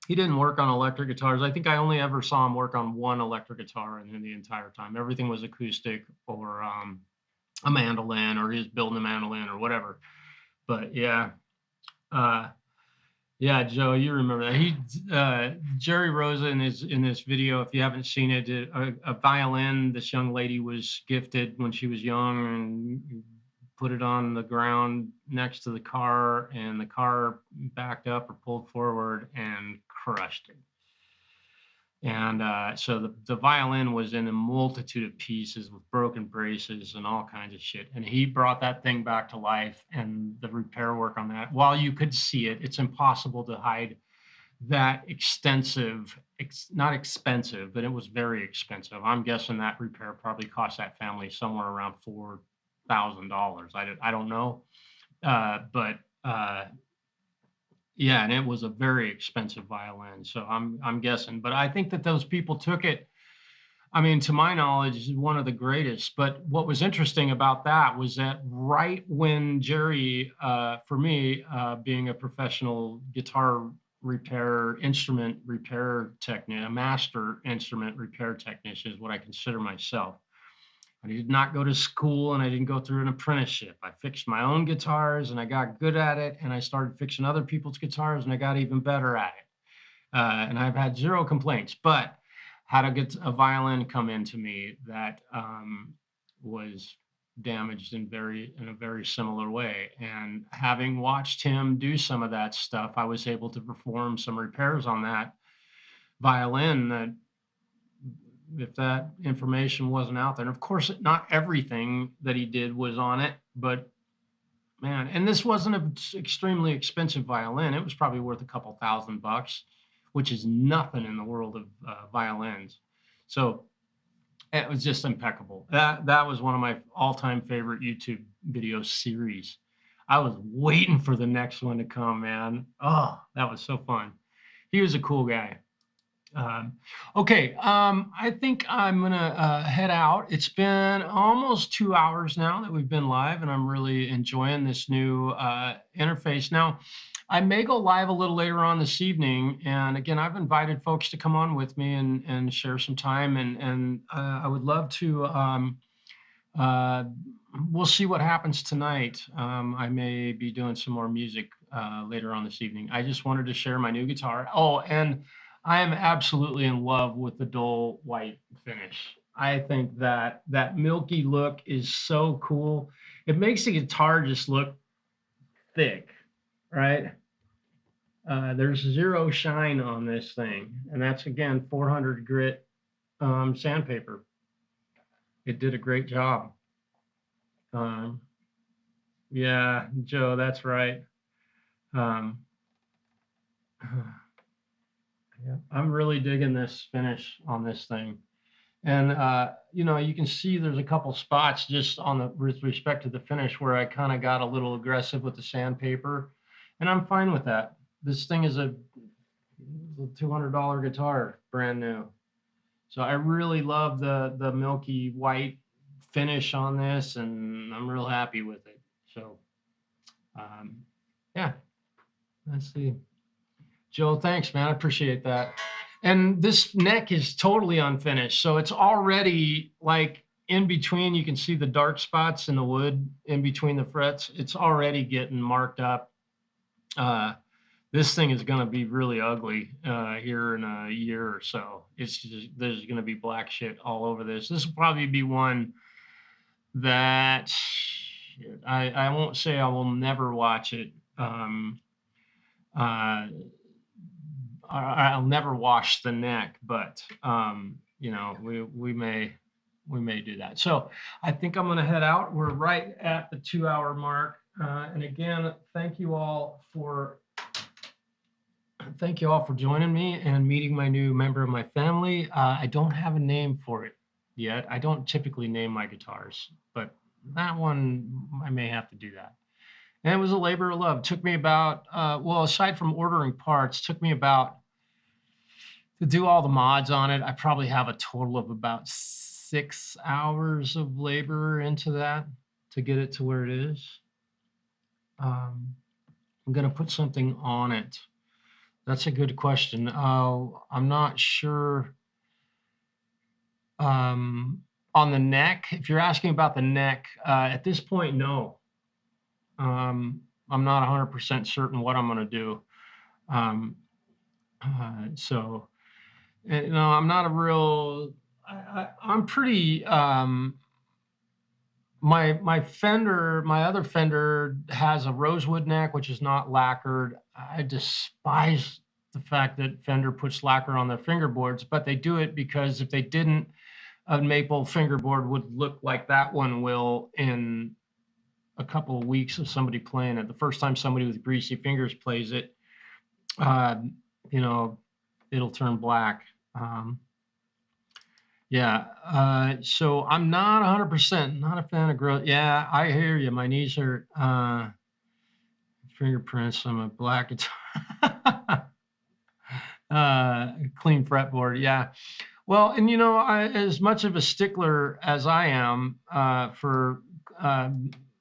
he didn't work on electric guitars. I think I only ever saw him work on one electric guitar in the entire time. Everything was acoustic or a mandolin, or he was building a mandolin or whatever. But yeah, uh, yeah, Joe, you remember that. Jerry Rosa in this video, if you haven't seen it, a violin this young lady was gifted when she was young, and put it on the ground next to the car, and the car backed up or pulled forward and crushed it. And so the violin was in a multitude of pieces with broken braces and all kinds of shit. And he brought that thing back to life, and the repair work on that, while you could see it, it's impossible to hide that extensive, not expensive, but it was very expensive. I'm guessing that repair probably cost that family somewhere around $4,000. I don't know. But yeah, and it was a very expensive violin. So I'm guessing, but I think that those people took it. I mean, to my knowledge, one of the greatest. But what was interesting about that was that right when Jerry, for me, being a professional guitar repair, instrument repair technician, a master instrument repair technician is what I consider myself. I did not go to school, and I didn't go through an apprenticeship. I fixed my own guitars and I got good at it, and I started fixing other people's guitars and I got even better at it. And I've had zero complaints, but had a violin come into me that was damaged in a very similar way. And having watched him do some of that stuff, I was able to perform some repairs on that violin that if that information wasn't out there. And of course, not everything that he did was on it, but man, and this wasn't an extremely expensive violin. It was probably worth a couple $1,000, which is nothing in the world of violins. So it was just impeccable. That was one of my all-time favorite YouTube video series. I was waiting for the next one to come, man. Oh, that was so fun. He was a cool guy. Okay, I think I'm gonna head out. It's been almost 2 hours now that we've been live, and I'm really enjoying this new interface. Now, I may go live a little later on this evening, and again, I've invited folks to come on with me and share some time, and I would love to. Uh, we'll see what happens tonight. I may be doing some more music later on this evening. I just wanted to share my new guitar. Oh, and I am absolutely in love with the dull white finish. I think that that milky look is so cool. It makes the guitar just look thick, right? There's zero shine on this thing, and that's again 400 grit sandpaper. It did a great job. Yeah, Joe, that's right. Um, yeah, I'm really digging this finish on this thing. And you know, you can see there's a couple spots just on the with respect to the finish where I kind of got a little aggressive with the sandpaper, and I'm fine with that. This thing is a $200 guitar, brand new. So I really love the milky white finish on this, and I'm real happy with it. So yeah, let's see. Joe, thanks, man. I appreciate that. And this neck is totally unfinished. So it's already like in between, you can see the dark spots in the wood in between the frets. It's already getting marked up. This thing is going to be really ugly here in a year or so. It's just, there's going to be black shit all over this. This will probably be one that I won't say I will never watch it. I'll never wash the neck, but you know, we may do that. So I think I'm going to head out. We're right at the 2-hour mark, and again, thank you all for joining me and meeting my new member of my family. I don't have a name for it yet. I don't typically name my guitars, but that one I may have to do that. And it was a labor of love. It took me about, well, aside from ordering parts, took me about, to do all the mods on it, I probably have a total of about 6 hours of labor into that to get it to where it is. I'm going to put something on it. That's a good question. I'm not sure. On the neck, if you're asking about the neck, at this point, no. I'm not 100% certain what I'm going to do. So, you know, I'm not a real, I'm pretty, my Fender, my other Fender has a rosewood neck, which is not lacquered. I despise the fact that Fender puts lacquer on their fingerboards, but they do it because if they didn't, a maple fingerboard would look like that one will in a couple of weeks of somebody playing it. The first time somebody with greasy fingers plays it, you know, it'll turn black. Yeah, so I'm not 100%, not a fan of growth. Yeah, I hear you. My knees hurt. Fingerprints on my black guitar. Clean fretboard. Yeah. Well, and you know, as much of a stickler as I am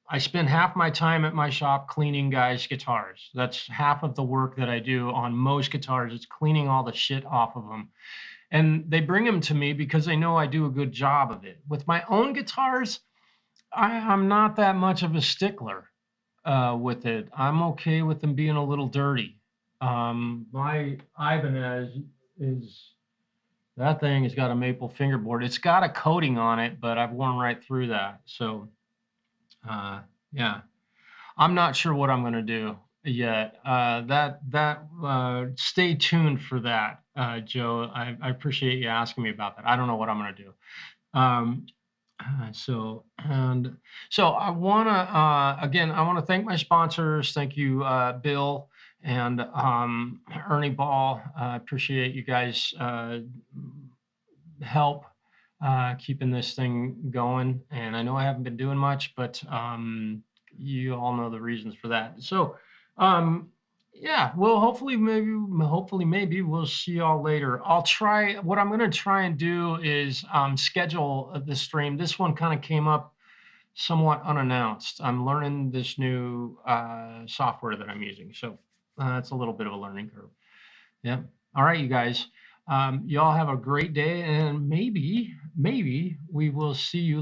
I spend half my time at my shop cleaning guys' guitars. That's half of the work that I do on most guitars. It's cleaning all the shit off of them. And they bring them to me because they know I do a good job of it. With my own guitars, I'm not that much of a stickler with it. I'm okay with them being a little dirty. My Ibanez is, that thing has got a maple fingerboard. It's got a coating on it, but I've worn right through that. So, yeah, I'm not sure what I'm going to do yet. Stay tuned for that, Joe. I appreciate you asking me about that. I don't know what I'm going to do. So I want to again, I want to thank my sponsors. Thank you, Bill and Ernie Ball. I appreciate you guys help keeping this thing going. And I know I haven't been doing much, but you all know the reasons for that. So, yeah, well, hopefully, maybe we'll see y'all later. I'll try. What I'm going to try and do is schedule the stream. This one kind of came up somewhat unannounced. I'm learning this new software that I'm using, so it's a little bit of a learning curve. Yeah. All right, you guys. Y'all have a great day, and maybe we will see you